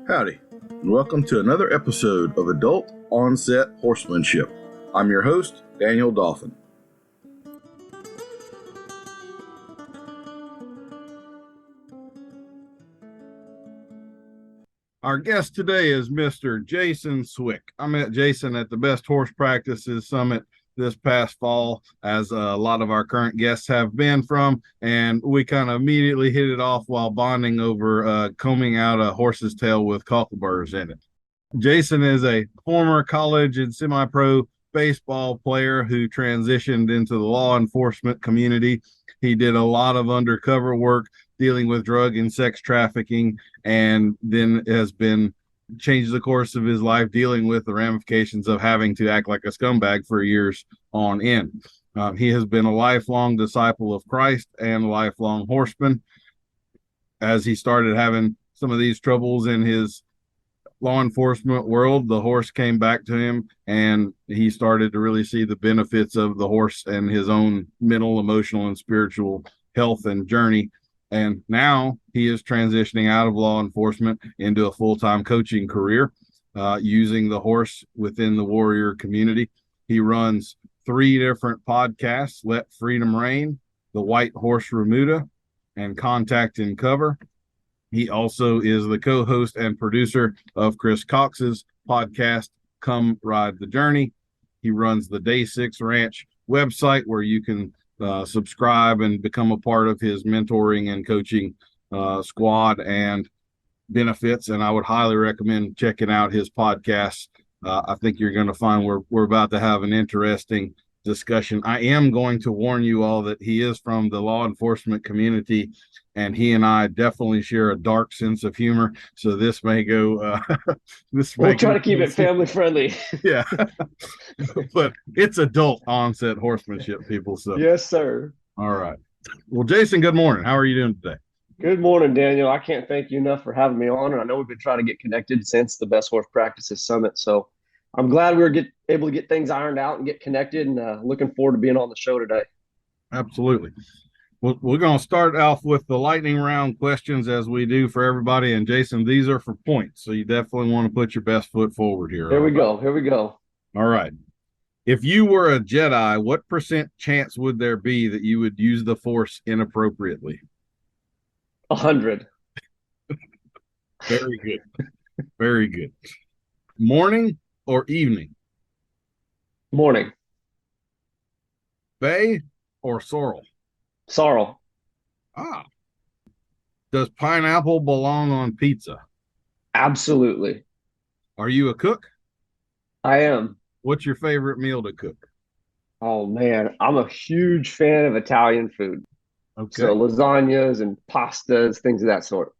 Howdy, and welcome to another episode of Adult Onset Horsemanship. I'm your host, Daniel Dolphin. Our guest today is Mr. Jason Swick. I met Jason at the Best Horse Practices Summit this past fall, as a lot of our current guests have been from, and we kind of immediately hit it off while bonding over combing out a horse's tail with cockleburrs in it. Jason is a former college and semi-pro baseball player who transitioned into the law enforcement community. He did a lot of undercover work dealing with drug and sex trafficking, and then has been changed the course of his life dealing with the ramifications of having to act like a scumbag for years on end. He has been a lifelong disciple of Christ and a lifelong horseman. As he started having some of these troubles in his law enforcement world, the horse came back to him, and he started to really see the benefits of the horse and his own mental, emotional, and spiritual health and journey. And now he is transitioning out of law enforcement into a full-time coaching career, using the horse within the warrior community. He runs 3 different podcasts: Let Freedom Rein, The White Horse Remuda, and Contact and Cover. He also is the co-host and producer of Chris Cox's podcast, Come Ride the Journey. He runs the Day 6 Ranch website, where you can subscribe and become a part of his mentoring and coaching squad and benefits. And I would highly recommend checking out his podcast. I think you're going to find we're about to have an interesting discussion. I am going to warn you all that he is from the law enforcement community, and he and I definitely share a dark sense of humor. So this may go. We'll try to keep it family friendly. Yeah, but it's adult onset horsemanship, people. So yes, sir. All right. Well, Jason, good morning. How are you doing today? Good morning, Daniel. I can't thank you enough for having me on. And I know we've been trying to get connected since the Best Horse Practices Summit. So I'm glad we were able to get things ironed out and get connected, and looking forward to being on the show today. Absolutely. Well, we're going to start off with the lightning round questions, as we do for everybody. And Jason, these are for points, so you definitely want to put your best foot forward here. Here we go. Here we go. All right. If you were a Jedi, what % chance would there be that you would use the Force inappropriately? 100. Very good. Very good. Morning or evening? Morning. Bay or sorrel? Sorrel. Ah. Does pineapple belong on pizza? Absolutely. Are you a cook? I am. What's your favorite meal to cook? Oh, man. I'm a huge fan of Italian food. Okay. So lasagnas and pastas, things of that sort.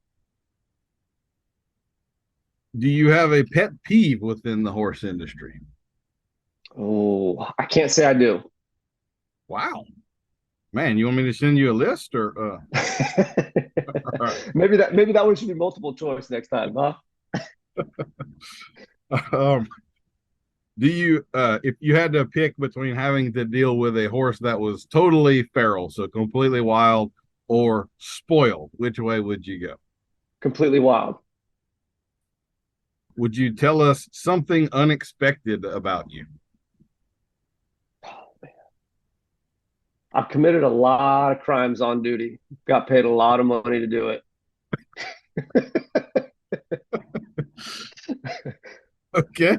Do you have a pet peeve within the horse industry? Oh, I can't say I do. Wow. Man, you want me to send you a list, or right. Maybe that one should be multiple choice next time, huh? Do you if you had to pick between having to deal with a horse that was totally feral, so completely wild, or spoiled, which way would you go? Completely wild. Would you tell us something unexpected about you? Oh, man. I've committed a lot of crimes on duty. Got paid a lot of money to do it. Okay.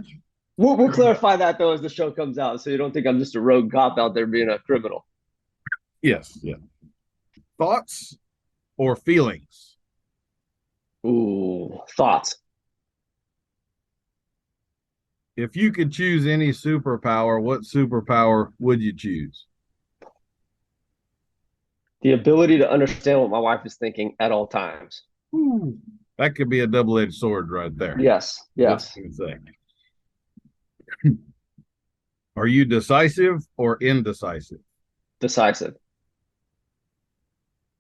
We'll clarify that, though, as the show comes out, so you don't think I'm just a rogue cop out there being a criminal. Yes. Yeah. Thoughts or feelings? Ooh, thoughts. If you could choose any superpower, what superpower would you choose? The ability to understand what my wife is thinking at all times. Ooh, that could be a double-edged sword right there. Yes. Yes. Are you decisive or indecisive? Decisive.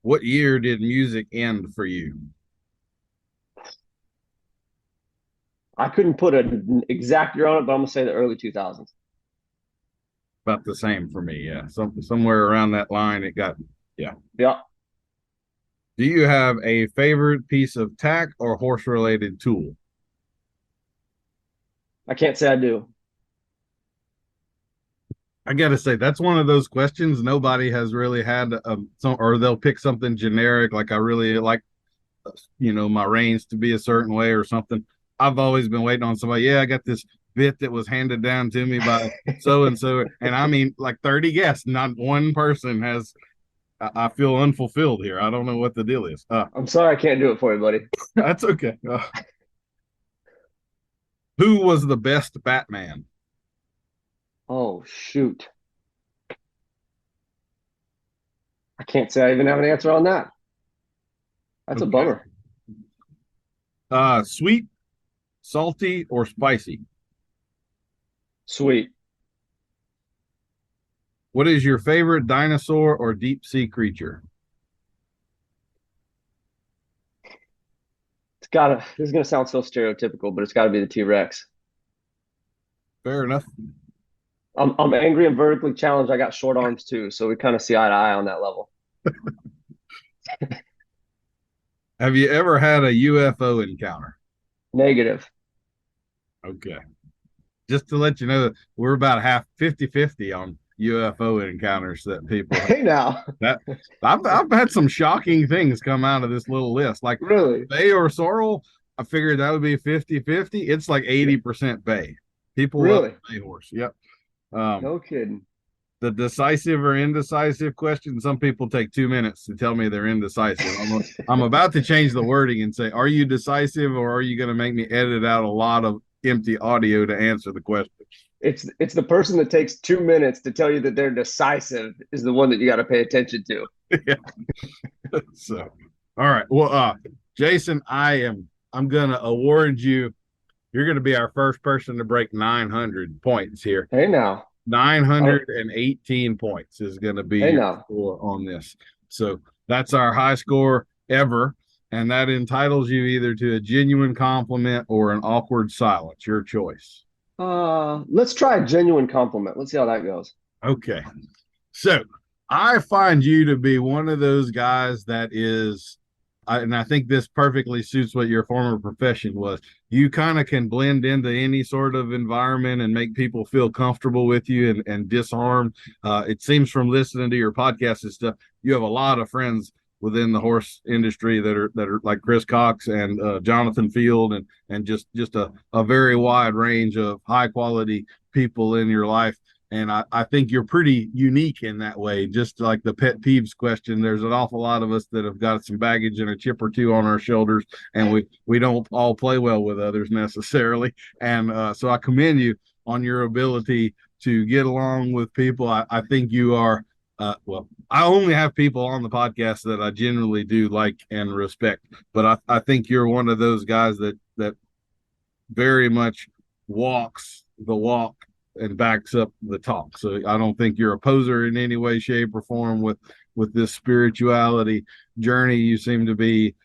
What year did music end for you? I couldn't put an exact year on it, but I'm going to say the early 2000s. About the same for me, yeah. Somewhere around that line it got, yeah. Yeah. Do you have a favorite piece of tack or horse-related tool? I can't say I do. I gotta say that's one of those questions nobody has really had or they'll pick something generic like I really like, my reins to be a certain way or something. I've always been waiting on somebody. Yeah, I got this bit that was handed down to me by so and so, and I mean like 30 guests, not one person has. I feel unfulfilled here. I don't know what the deal is. I'm sorry I can't do it for you, buddy. That's okay. Who was the best Batman? Oh, shoot. I can't say I even have an answer on that. That's a Okay. bummer. Sweet, salty, or spicy? Sweet. What is your favorite dinosaur or deep sea creature? This is gonna sound so stereotypical, but it's gotta be the T-Rex. Fair enough. I'm angry and vertically challenged. I got short arms too, so we kind of see eye to eye on that level. Have you ever had a UFO encounter? Negative. Okay. Just to let you know, we're about half 50-50 on UFO encounters that people have. Hey now. That I've had some shocking things come out of this little list. Like Really? Bay or Sorrel, I figured that would be 50-50. It's like 80% Bay. People love Really? Bay horse. Yep. Um, No kidding. the decisive or indecisive question, some people take 2 minutes to tell me they're indecisive. I'm about to change the wording and say, are you decisive or are you going to make me edit out a lot of empty audio to answer the question? It's the person that takes 2 minutes to tell you that they're decisive is the one that you got to pay attention to. Yeah. So, all right. Well, Jason, I'm going to award you. You're going to be our first person to break 900 points here. Hey now. 918 points is going to be Hey your now. score on this. So that's our high score ever. And that entitles you either to a genuine compliment or an awkward silence, your choice. Let's try a genuine compliment. Let's see how that goes. Okay. So I find you to be one of those guys that is, and I think this perfectly suits what your former profession was. You kind of can blend into any sort of environment and make people feel comfortable with you and disarm. It seems from listening to your podcast and stuff, you have a lot of friends within the horse industry that are like Chris Cox and Jonathan Field and just a very wide range of high quality people in your life. And I think you're pretty unique in that way. Just like the pet peeves question, there's an awful lot of us that have got some baggage and a chip or two on our shoulders, and we don't all play well with others necessarily. And so I commend you on your ability to get along with people. I think you are, well, I only have people on the podcast that I generally do like and respect, but I think you're one of those guys that very much walks the walk and backs up the talk. So I don't think you're a poser in any way, shape, or form with this spirituality journey. You seem to be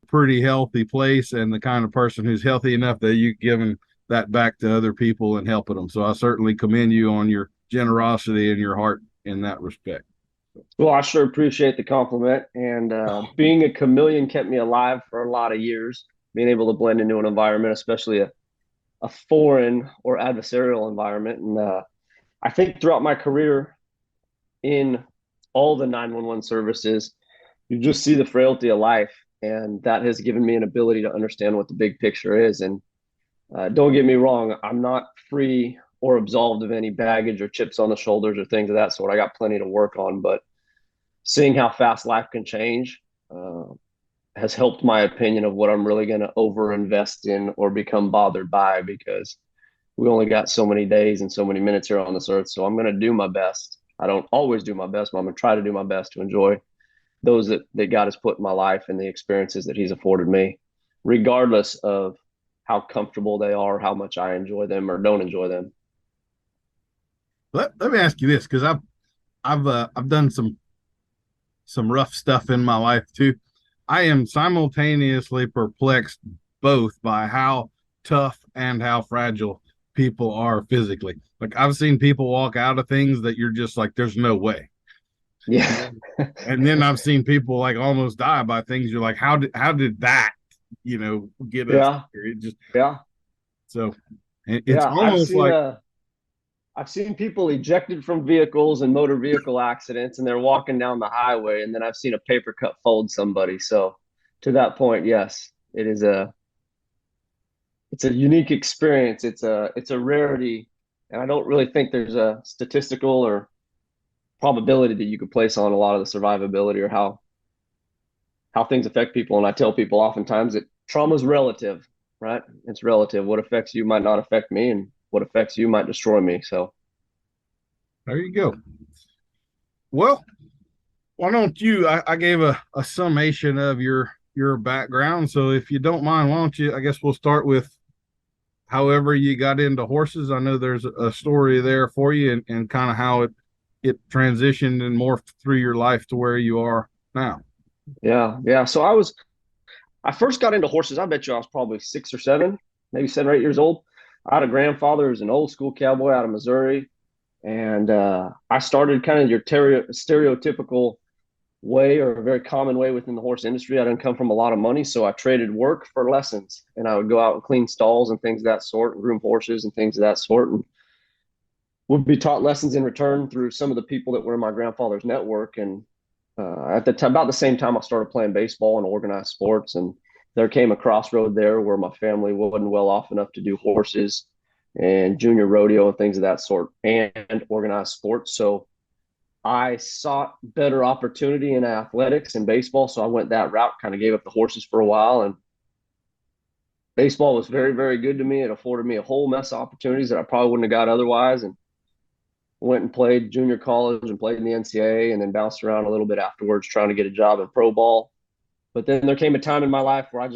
a pretty healthy place and the kind of person who's healthy enough that you've given that back to other people and helping them. So I certainly commend you on your generosity and your heart in that respect. Well, I sure appreciate the compliment. And being a chameleon kept me alive for a lot of years. Being able to blend into an environment, especially a foreign or adversarial environment. And I think throughout my career in all the 911 services, you just see the frailty of life. And that has given me an ability to understand what the big picture is. And don't get me wrong, I'm not free or absolved of any baggage or chips on the shoulders or things of that sort. I got plenty to work on, but seeing how fast life can change has helped my opinion of what I'm really going to overinvest in or become bothered by, because we only got so many days and so many minutes here on this earth. So I'm going to do my best. I don't always do my best, but I'm going to try to do my best to enjoy those that God has put in my life and the experiences that he's afforded me, regardless of how comfortable they are, how much I enjoy them or don't enjoy them. Let me ask you this, because I've done some rough stuff in my life too. I am simultaneously perplexed both by how tough and how fragile people are physically. Like I've seen people walk out of things that you're just like, there's no way. Yeah. And then I've seen people like almost die by things you're like, how did that, get us Yeah. here? It just Yeah. so It's Yeah, almost like, I've seen people ejected from vehicles and motor vehicle accidents, and they're walking down the highway, and then I've seen a paper cut fold somebody. So to that point, yes, it's a unique experience. It's a rarity, and I don't really think there's a statistical or probability that you could place on a lot of the survivability or how things affect people. And I tell people oftentimes that trauma is relative, right? It's relative. What affects you might not affect me, and what affects you might destroy me. So there you go. Well, why don't you? I gave a summation of your background. So if you don't mind, why don't you? I guess we'll start with however you got into horses. I know there's a story there for you, and kind of how it transitioned and morphed through your life to where you are now. yeah, yeah. So I first got into horses. I bet you I was probably 6 or 7, maybe 7 or 8 years old. I had a grandfather who's an old school cowboy out of Missouri, and I started kind of your stereotypical way, or a very common way within the horse industry. I didn't come from a lot of money, so I traded work for lessons, and I would go out and clean stalls and things of that sort, and groom horses and things of that sort, and would be taught lessons in return through some of the people that were in my grandfather's network. And at the time, about the same time, I started playing baseball and organized sports, and there came a crossroad there where my family wasn't well off enough to do horses and junior rodeo and things of that sort and organized sports. So I sought better opportunity in athletics and baseball. So I went that route, kind of gave up the horses for a while. And baseball was very, very good to me. It afforded me a whole mess of opportunities that I probably wouldn't have got otherwise. And went and played junior college and played in the NCAA, and then bounced around a little bit afterwards trying to get a job in pro ball. But then there came a time in my life where I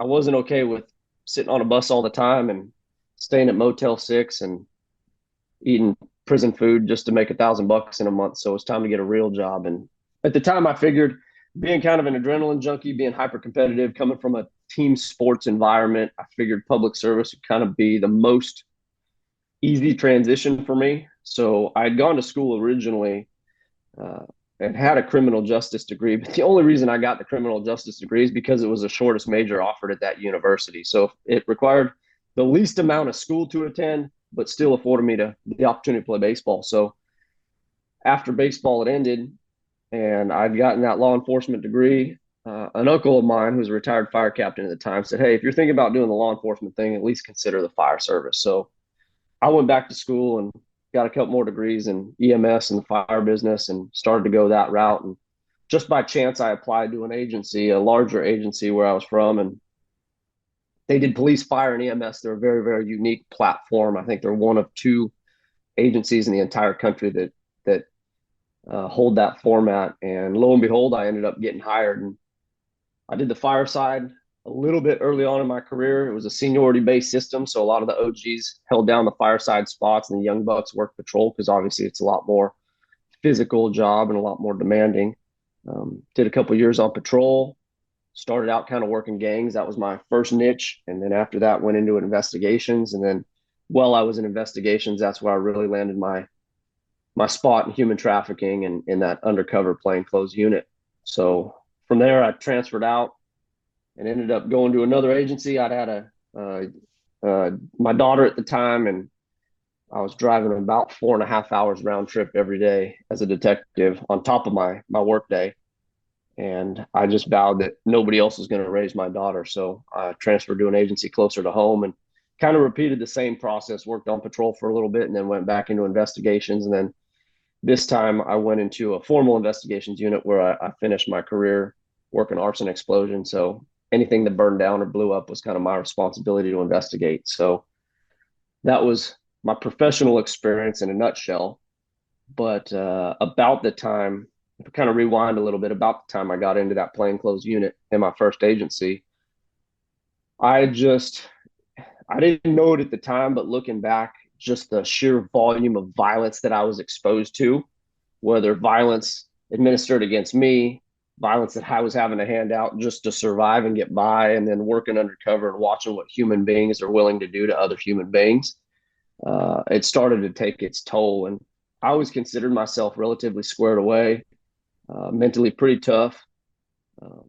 wasn't okay with sitting on a bus all the time and staying at Motel 6 and eating prison food just to make $1,000 in a month. So it was time to get a real job. And at the time, I figured, being kind of an adrenaline junkie, being hyper competitive, coming from a team sports environment, I figured public service would kind of be the most easy transition for me. So I had gone to school originally uh, and had a criminal justice degree. But the only reason I got the criminal justice degree is because it was the shortest major offered at that university. So it required the least amount of school to attend, but still afforded me the opportunity to play baseball. So after baseball had ended and I'd gotten that law enforcement degree, an uncle of mine who was a retired fire captain at the time said, "Hey, if you're thinking about doing the law enforcement thing, at least consider the fire service." So I went back to school and got a couple more degrees in EMS and the fire business, and started to go that route. And just by chance, I applied to an agency, a larger agency where I was from, and they did police, fire, and EMS. They're a very, very unique platform. I think they're one of two agencies in the entire country that hold that format. And lo and behold, I ended up getting hired, and I did the fire side a little bit early on in my career. It was a seniority based system, so a lot of the OGs held down the fireside spots, and the young bucks worked patrol because obviously it's a lot more physical job and a lot more demanding. Did a couple years on patrol. Started out kind of working gangs. That was my first niche, and then after that went into investigations. And then while I was in investigations, that's where I really landed my spot in human trafficking and in that undercover plainclothes unit. So from there, I transferred out and ended up going to another agency. I'd had my daughter at the time, and I was driving about 4.5 hours round trip every day as a detective on top of my work day. And I just vowed that nobody else was going to raise my daughter. So I transferred to an agency closer to home and kind of repeated the same process, worked on patrol for a little bit, and then went back into investigations. And then this time I went into a formal investigations unit where I finished my career working arson explosion. So anything that burned down or blew up was kind of my responsibility to investigate. So that was my professional experience in a nutshell. But about the time, if we kind of rewind a little bit, about the time I got into that plainclothes unit in my first agency, I just I didn't know it at the time, but looking back, just the sheer volume of violence that I was exposed to, whether violence administered against me, violence that I was having to hand out just to survive and get by, and then working undercover and watching what human beings are willing to do to other human beings, it started to take its toll. And I always considered myself relatively squared away, mentally pretty tough. Um,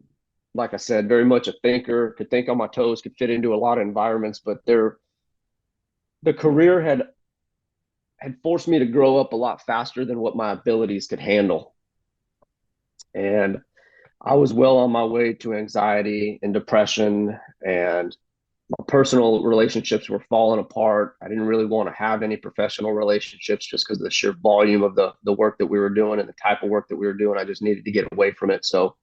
like I said, very much a thinker, could think on my toes, could fit into a lot of environments, but the career had forced me to grow up a lot faster than what my abilities could handle. And I was well on my way to anxiety and depression, and my personal relationships were falling apart. I didn't really want to have any professional relationships just because of the sheer volume of the work that we were doing and the type of work that we were doing. I just needed to get away from it. So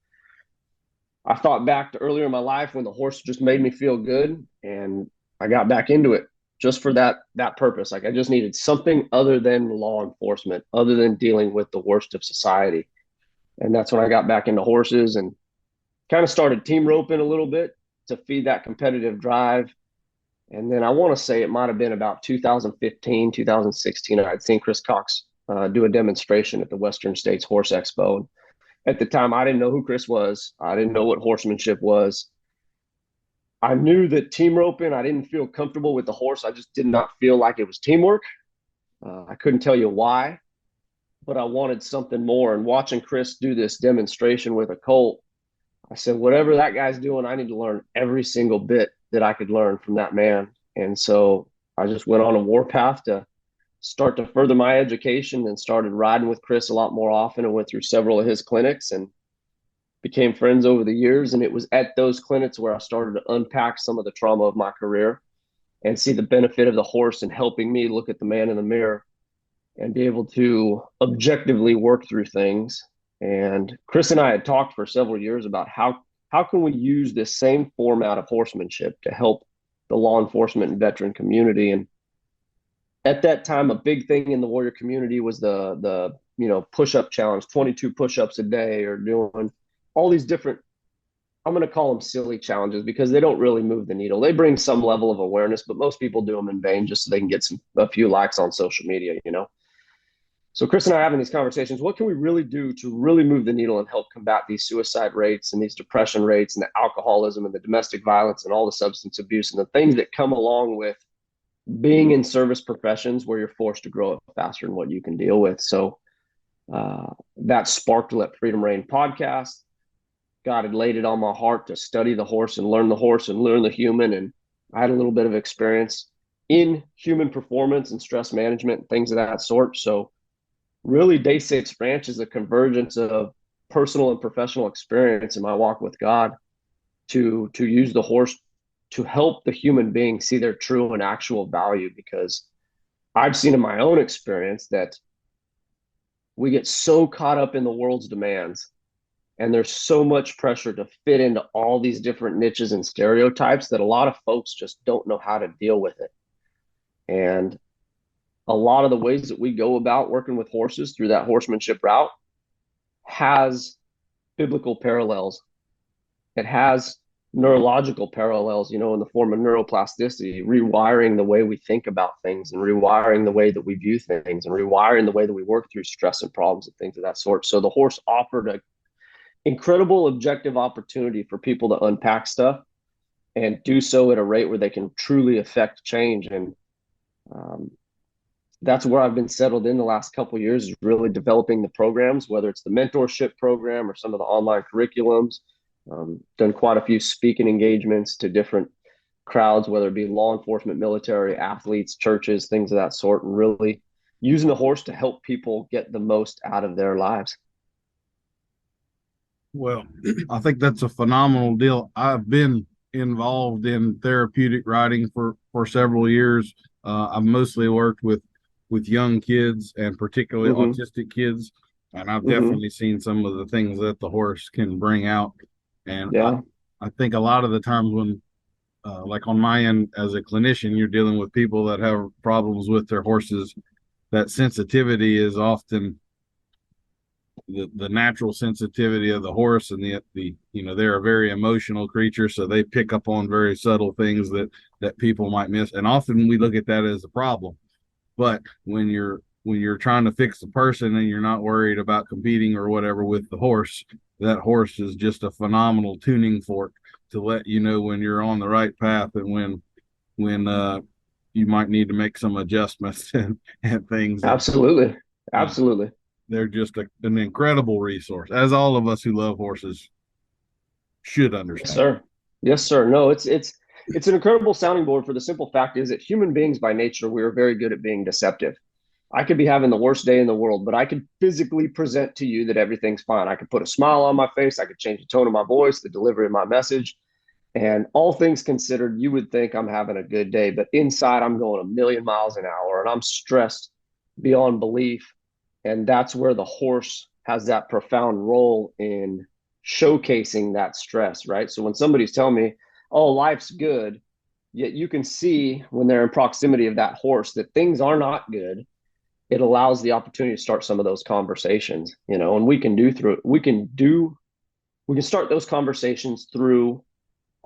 I thought back to earlier in my life when the horse just made me feel good, and I got back into it just for that purpose. Like I just needed something other than law enforcement, other than dealing with the worst of society. And that's when I got back into horses and kind of started team roping a little bit to feed that competitive drive. And then I want to say it might have been about 2015, 2016. I'd seen Chris Cox do a demonstration at the Western States Horse Expo. At the time, I didn't know who Chris was. I didn't know what horsemanship was. I knew that team roping, I didn't feel comfortable with the horse. I just did not feel like it was teamwork. I couldn't tell you why, but I wanted something more. And watching Chris do this demonstration with a colt, I said, whatever that guy's doing, I need to learn every single bit that I could learn from that man. And so I just went on a warpath to start to further my education and started riding with Chris a lot more often and went through several of his clinics and became friends over the years. And it was at those clinics where I started to unpack some of the trauma of my career and see the benefit of the horse in helping me look at the man in the mirror and be able to objectively work through things. And Chris and I had talked for several years about how can we use this same format of horsemanship to help the law enforcement and veteran community. And at that time, a big thing in the warrior community was the push-up challenge, 22 push-ups a day, or doing all these different, I'm going to call them silly challenges because they don't really move the needle. They bring some level of awareness, but most people do them in vain just so they can get a few likes on social media, you know? So Chris and I are having these conversations. What can we really do to really move the needle and help combat these suicide rates and these depression rates and the alcoholism and the domestic violence and all the substance abuse and the things that come along with being in service professions where you're forced to grow up faster than what you can deal with. So that sparked Let Freedom Reign podcast. God had laid it on my heart to study the horse and learn the human. And I had a little bit of experience in human performance and stress management and things of that sort. So really, Day 6 Ranch is a convergence of personal and professional experience in my walk with God to use the horse to help the human being see their true and actual value, because I've seen in my own experience that we get so caught up in the world's demands and there's so much pressure to fit into all these different niches and stereotypes that a lot of folks just don't know how to deal with it. And a lot of the ways that we go about working with horses through that horsemanship route has biblical parallels. It has neurological parallels, in the form of neuroplasticity, rewiring the way we think about things and rewiring the way that we view things and rewiring the way that we work through stress and problems and things of that sort. So the horse offered an incredible objective opportunity for people to unpack stuff and do so at a rate where they can truly affect change. And that's where I've been settled in the last couple of years, is really developing the programs, whether it's the mentorship program or some of the online curriculums. Done quite a few speaking engagements to different crowds, whether it be law enforcement, military, athletes, churches, things of that sort, and really using the horse to help people get the most out of their lives. Well, I think that's a phenomenal deal. I've been involved in therapeutic riding for several years. I've mostly worked with young kids and particularly autistic kids, and I've definitely seen some of the things that the horse can bring out. And I think a lot of the times when, like on my end as a clinician, you're dealing with people that have problems with their horses, that sensitivity is often the natural sensitivity of the horse, and the they're a very emotional creature, so they pick up on very subtle things that people might miss, and often we look at that as a problem. But when you're trying to fix the person and you're not worried about competing or whatever with the horse, that horse is just a phenomenal tuning fork to let you know when you're on the right path and when you might need to make some adjustments and things. Absolutely. They're just an incredible resource, as all of us who love horses should understand. Yes, sir. No, It's an incredible sounding board for the simple fact is that human beings by nature, we are very good at being deceptive. I could be having the worst day in the world, but I could physically present to you that everything's fine. I could put a smile on my face. I could change the tone of my voice, the delivery of my message. And all things considered, you would think I'm having a good day, but inside I'm going a million miles an hour and I'm stressed beyond belief. And that's where the horse has that profound role in showcasing that stress, right? So when somebody's telling me, oh, life's good, yet you can see when they're in proximity of that horse that things are not good. It allows the opportunity to start some of those conversations, and we can start those conversations through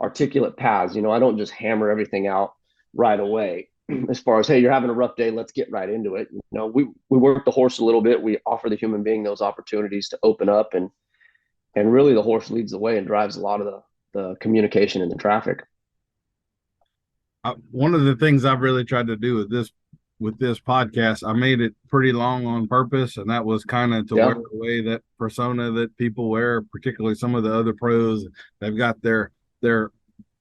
articulate paths. I don't just hammer everything out right away. As far as, hey, you're having a rough day, let's get right into it. We work the horse a little bit. We offer the human being those opportunities to open up, and really the horse leads the way and drives a lot of the communication and the traffic. One of the things I've really tried to do with this podcast, I made it pretty long on purpose, and that was kind of to wear away that persona that people wear, particularly some of the other pros. They've got their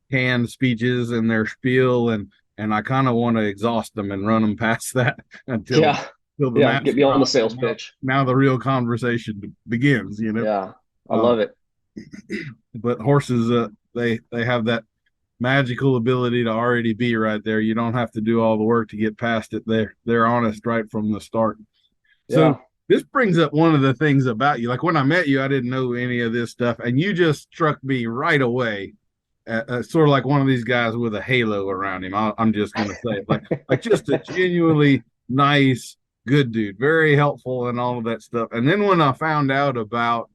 canned speeches and their spiel, and I kind of want to exhaust them and run them past that until the get beyond the sales pitch. Now the real conversation begins. Yeah, I love it. But horses, they have that magical ability to already be right there. You don't have to do all the work to get past it. They're honest right from the start. So this brings up one of the things about you. Like when I met you, I didn't know any of this stuff, and you just struck me right away. Sort of like one of these guys with a halo around him. I'm just going to say it. Like just a genuinely nice, good dude, very helpful and all of that stuff. And then when I found out about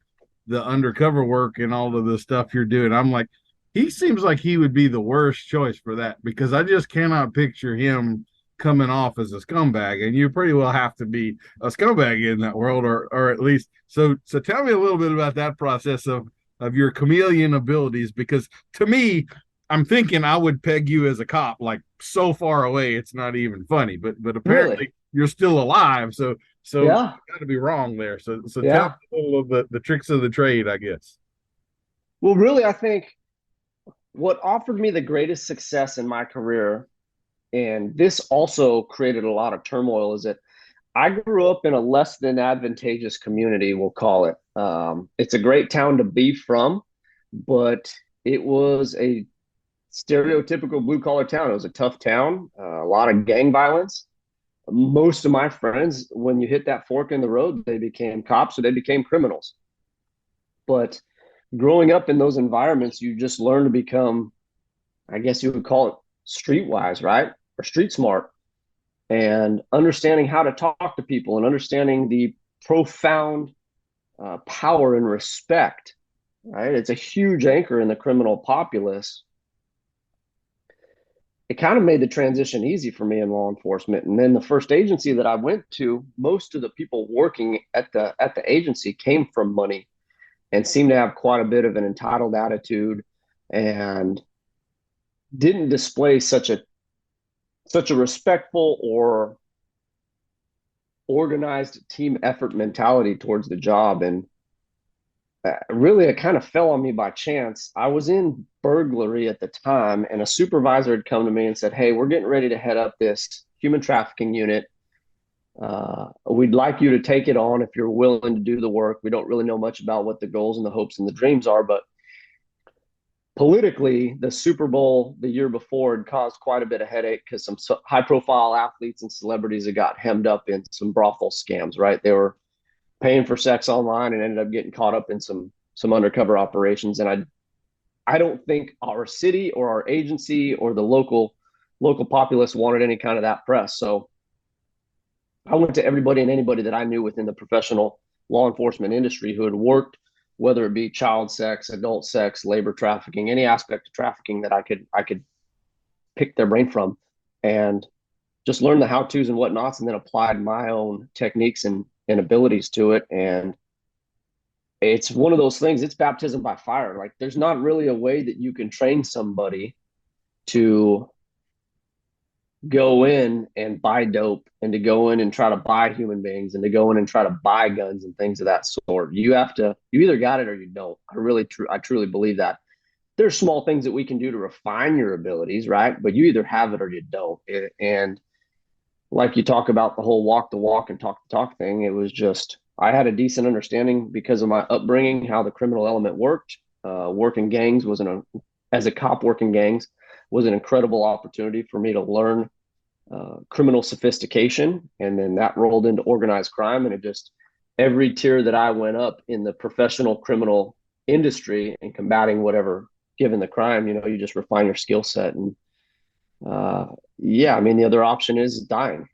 the undercover work and all of the stuff you're doing, I'm like, he seems like he would be the worst choice for that, because I just cannot picture him coming off as a scumbag, and you pretty well have to be a scumbag in that world, or at least so tell me a little bit about that process of your chameleon abilities, because to me, I'm thinking I would peg you as a cop, like so far away it's not even funny, but apparently you're still alive, so you got to be wrong there. So tell me a little of the tricks of the trade, I guess. Well, really, I think what offered me the greatest success in my career, and this also created a lot of turmoil, is that I grew up in a less than advantageous community, we'll call it. It's a great town to be from, but it was a stereotypical blue collar town. It was a tough town, a lot of gang violence. Most of my friends, when you hit that fork in the road, they became cops or they became criminals. But growing up in those environments, you just learn to become, I guess you would call it streetwise, right? Or street smart, and understanding how to talk to people and understanding the profound power and respect, right? It's a huge anchor in the criminal populace. It kind of made the transition easy for me in law enforcement. And then the first agency that I went to, most of the people working at the agency came from money and seemed to have quite a bit of an entitled attitude and didn't display such a respectful or organized team effort mentality towards the job. And really, it kind of fell on me by chance. I was in burglary at the time, and a supervisor had come to me and said, hey, we're getting ready to head up this human trafficking unit. We'd like you to take it on if you're willing to do the work. We don't really know much about what the goals and the hopes and the dreams are, but politically, the Super Bowl the year before had caused quite a bit of headache because some high-profile athletes and celebrities had got hemmed up in some brothel scams, right? They were paying for sex online and ended up getting caught up in some undercover operations. And I don't think our city or our agency or the local populace wanted any kind of that press. So I went to everybody and anybody that I knew within the professional law enforcement industry who had worked, whether it be child sex, adult sex, labor trafficking, any aspect of trafficking that I could pick their brain from, and just learn the how-tos and whatnots, and then applied my own techniques and abilities to it. And it's one of those things, it's baptism by fire. Like there's not really a way that you can train somebody to go in and buy dope and to go in and try to buy human beings and to go in and try to buy guns and things of that sort. You either got it or you don't. I truly believe that. there's small things that we can do to refine your abilities, right? But you either have it or you don't. And like you talk about the whole walk the walk and talk the talk thing, it was just I had a decent understanding because of my upbringing how the criminal element worked. Working gangs was as a cop working gangs was an incredible opportunity for me to learn criminal sophistication, and then that rolled into organized crime, and it just every tier that I went up in the professional criminal industry and combating whatever given the crime, you just refine your skill set. And uh, yeah, I mean, the other option is dying.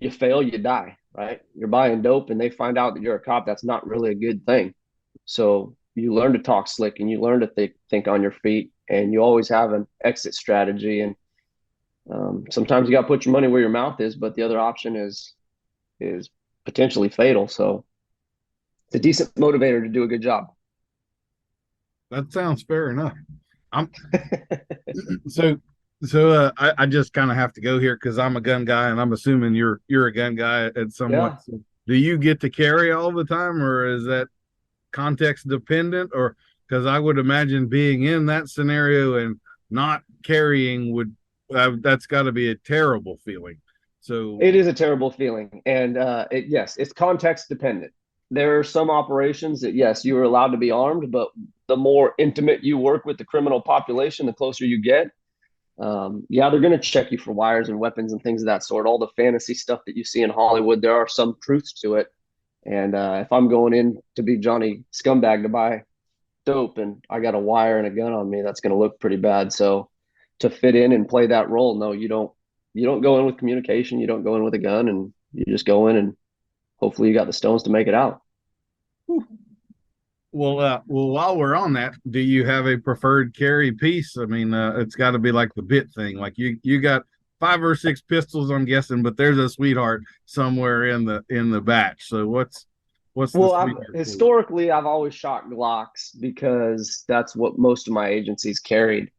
You fail, you die, right? You're buying dope and they find out that you're a cop. That's not really a good thing. So you learn to talk slick and you learn to think on your feet, and you always have an exit strategy. And sometimes you got to put your money where your mouth is, but the other option is potentially fatal. So it's a decent motivator to do a good job. That sounds fair enough. I'm so I just kind of have to go here because I'm a gun guy, and I'm assuming you're a gun guy at somewhat. Yeah. So do you get to carry all the time, or is that context dependent? Or because I would imagine being in that scenario and not carrying would that's got to be a terrible feeling. So It is a terrible feeling, and yes, it's context dependent. There are some operations that yes, you are allowed to be armed, but the more intimate you work with the criminal population, the closer you get. Yeah, they're going to check you for wires and weapons and things of that sort. All the fantasy stuff that you see in Hollywood, there are some truths to it. And if I'm going in to be Johnny Scumbag to buy dope and I got a wire and a gun on me, that's going to look pretty bad. So to fit in and play that role, no, you don't. You don't go in with communication. You don't go in with a gun, and you just go in and hopefully you got the stones to make it out. well, while we're on that, do you have a preferred carry piece? I mean, it's got to be like the bit thing. Like you got 5 or 6 pistols, I'm guessing, but there's a sweetheart somewhere in the batch. So what's the Well, sweetheart for you? historically I've always shot Glocks because that's what most of my agencies carried,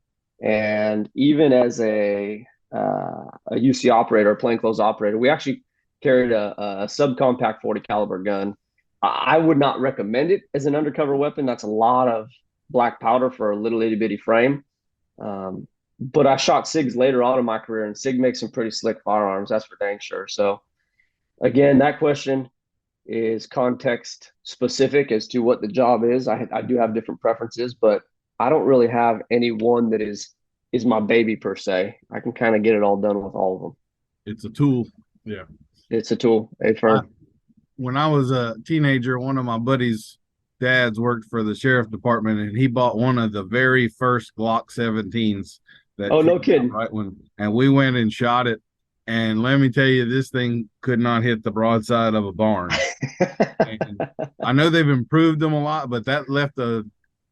and even as a UC operator, a plainclothes operator, we actually carried a subcompact 40 caliber gun. I would not recommend it as an undercover weapon. That's a lot of black powder for a little itty bitty frame. But I shot SIGs later on in my career, and SIG makes some pretty slick firearms. That's for dang sure. So again, that question is context specific as to what the job is. I do have different preferences, but I don't really have any one that is my baby per se. I can kind of get it all done with all of them. It's a tool. Yeah. It's a tool. A I, firm. when I was a teenager, one of my buddies' dads worked for the sheriff department, and he bought one of the very first Glock 17s that Oh, no came out kidding. right when, and we went and shot it. And let me tell you, this thing could not hit the broadside of a barn. And I know they've improved them a lot, but that left a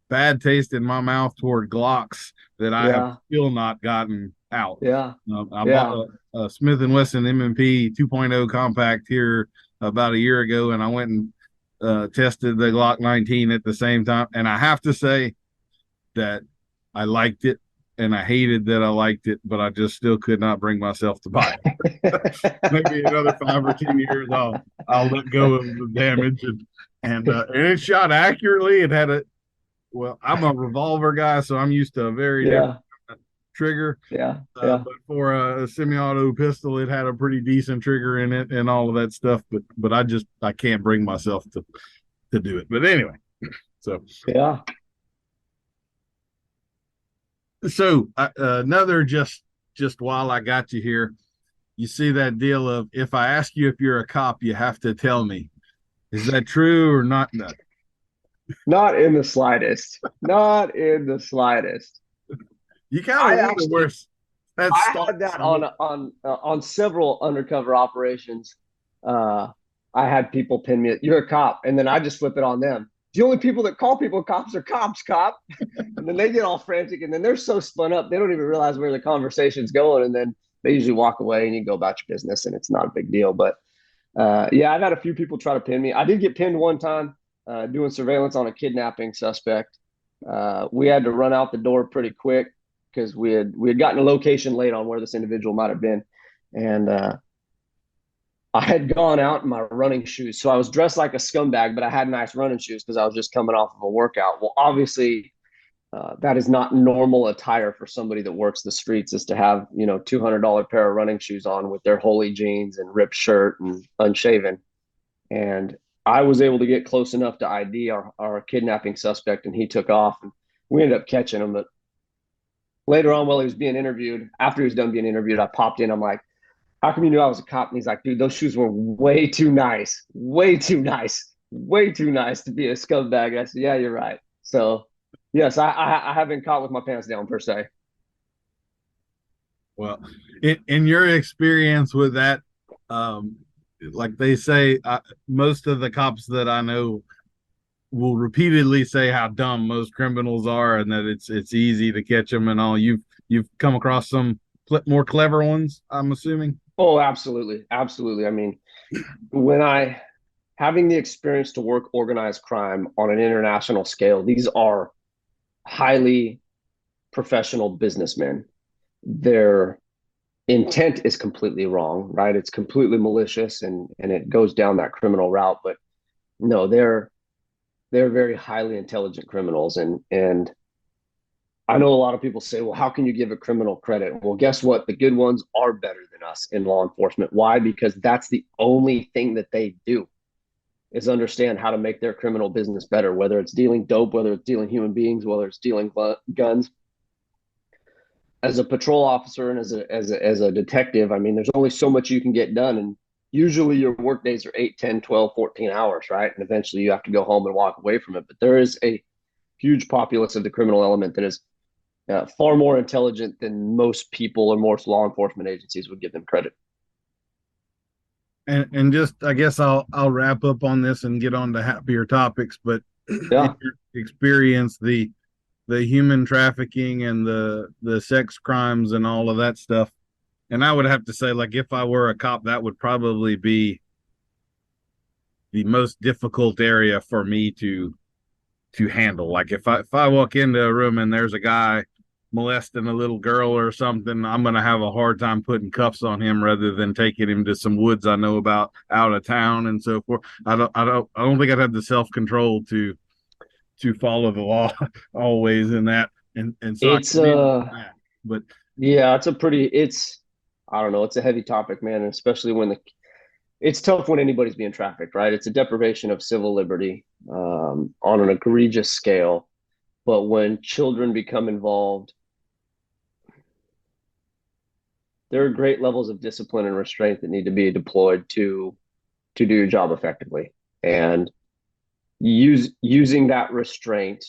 bad taste in my mouth toward Glocks that I have Yeah. still not gotten out. Yeah. I Yeah. bought a Smith and Wesson M&P 2.0 compact here about a year ago, and I went and tested the Glock 19 at the same time. And I have to say that I liked it, and I hated that I liked it, but I just still could not bring myself to buy it. Maybe another 5 or 10 years, I'll let go of the damage, and it shot accurately. It had a well, I'm a revolver guy, so I'm used to a very different Yeah. trigger. Yeah. Yeah. But for a semi-auto pistol, it had a pretty decent trigger in it and all of that stuff. But I can't bring myself to do it. But anyway, so Yeah. another just while I got you here, you see that deal of if I ask you if you're a cop, you have to tell me. Is that true or not? No. Not in the slightest. Not in the slightest. You kind I of wonder actually where that I had starts. that on several undercover operations. Uh, I had people pin me, "You're a cop," and then I just flip it on them. The only people that call people cops are cops, cop, and then they get all frantic, and then they're so spun up they don't even realize where the conversation's going, and then they usually walk away, and you go about your business, and it's not a big deal. But yeah, I've had a few people try to pin me. I did get pinned one time doing surveillance on a kidnapping suspect. We had to run out the door pretty quick because we had gotten a location late on where this individual might have been, and I had gone out in my running shoes, so I was dressed like a scumbag, but I had nice running shoes because I was just coming off of a workout. Well, obviously, That is not normal attire for somebody that works the streets, is to have, $200 pair of running shoes on with their holey jeans and ripped shirt and unshaven. And I was able to get close enough to ID our kidnapping suspect, and he took off. And we ended up catching him. But later on, while he was being interviewed, after he was done being interviewed, I popped in. I'm like, how come you knew I was a cop? And he's like, dude, those shoes were way too nice, way too nice, way too nice to be a scumbag. I said, yeah, you're right. So, yes, I have been caught with my pants down per se. Well, in your experience with that, um, like they say, most of the cops that I know will repeatedly say how dumb most criminals are, and that it's easy to catch them and all. You've come across some more clever ones, I'm assuming. Oh, absolutely, absolutely. I mean, when I having the experience to work organized crime on an international scale, these are highly professional businessmen. Their intent is completely wrong, right? It's completely malicious, and it goes down that criminal route. But no, they're very highly intelligent criminals, and I know a lot of people say, well, how can you give a criminal credit? Well, guess what? The good ones are better than us in law enforcement. Why? Because that's the only thing that they do, is understand how to make their criminal business better, whether it's dealing dope, whether it's dealing human beings, whether it's dealing guns. As a patrol officer and as a detective, I mean, there's only so much you can get done. And usually your work days are 8, 10, 12, 14 hours, right? And eventually you have to go home and walk away from it. But there is a huge populace of the criminal element that is far more intelligent than most people or most law enforcement agencies would give them credit. And just I guess I'll wrap up on this and get on to happier topics. But in Yeah. your experience, the human trafficking and the sex crimes and all of that stuff. And I would have to say, like, if I were a cop, that would probably be the most difficult area for me to handle. Like if I walk into a room and there's a guy molesting a little girl or something, I'm gonna have a hard time putting cuffs on him rather than taking him to some woods I know about out of town and so forth. I don't think I'd have the self control to follow the law always in that. And so I It's commend you on that. But yeah, it's I don't know, it's a heavy topic, man, and especially when it's tough when anybody's being trafficked, right? It's a deprivation of civil liberty on an egregious scale. But when children become involved, there are great levels of discipline and restraint that need to be deployed to do your job effectively. And using that restraint,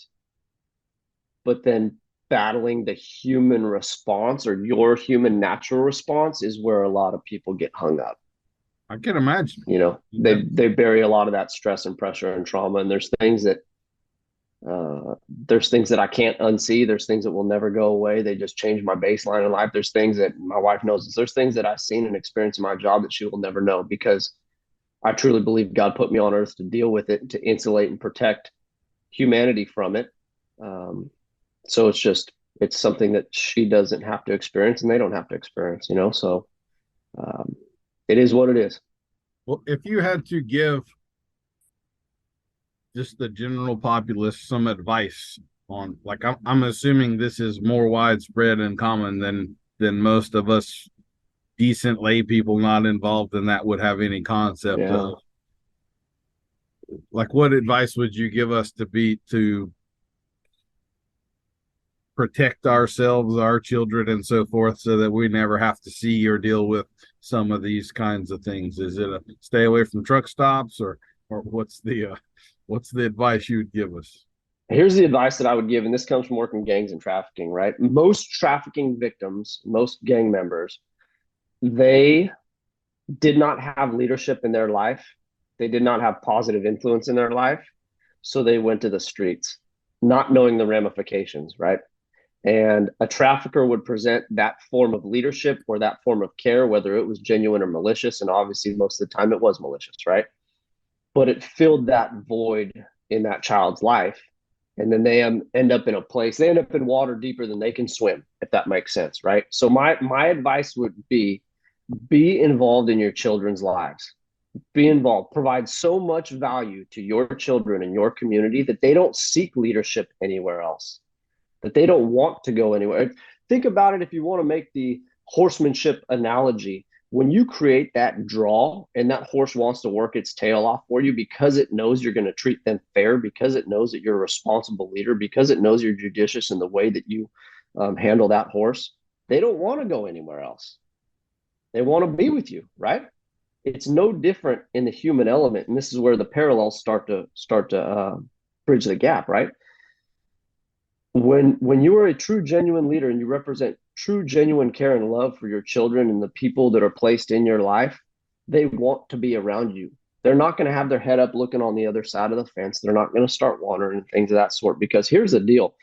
but then battling the human response or your human natural response is where a lot of people get hung up. I can imagine. They bury a lot of that stress and pressure and trauma, and there's things that I can't unsee. There's things that will never go away. They just change my baseline in life. There's things that my wife knows. There's things that I've seen and experienced in my job that she will never know, because I truly believe God put me on earth to deal with it, to insulate and protect humanity from it. Um, so it's something that she doesn't have to experience and they don't have to experience. So um, it is what it is. Well, if you had to give just the general populace some advice on, like, I'm assuming this is more widespread and common than most of us decent lay people not involved in that would have any concept Yeah. of. Like, what advice would you give us to protect ourselves, our children, and so forth, so that we never have to see or deal with some of these kinds of things? Is it a stay away from truck stops, or what's the advice you'd give us? Here's the advice that I would give, and this comes from working gangs and trafficking, right? Most trafficking victims, most gang members, they did not have leadership in their life. They did not have positive influence in their life. So they went to the streets, not knowing the ramifications, right? And a trafficker would present that form of leadership or that form of care, whether it was genuine or malicious. And obviously, most of the time it was malicious, right? But it filled that void in that child's life. And then they end up in a place, they end up in water deeper than they can swim, if that makes sense, right? So my advice would be involved in your children's lives. Be involved. Provide so much value to your children and your community that they don't seek leadership anywhere else. that they don't want to go anywhere. Think about it if you want to make the horsemanship analogy. When you create that draw and that horse wants to work its tail off for you because it knows you're going to treat them fair, because it knows that you're a responsible leader, because it knows you're judicious in the way that you handle that horse, they don't want to go anywhere else. They want to be with you, right? It's no different in the human element, and this is where the parallels start to bridge the gap, right? When you are a true genuine leader and you represent true genuine care and love for your children and the people that are placed in your life, they want to be around you. They're not going to have their head up looking on the other side of the fence. They're not going to start wandering and things of that sort, because here's the deal.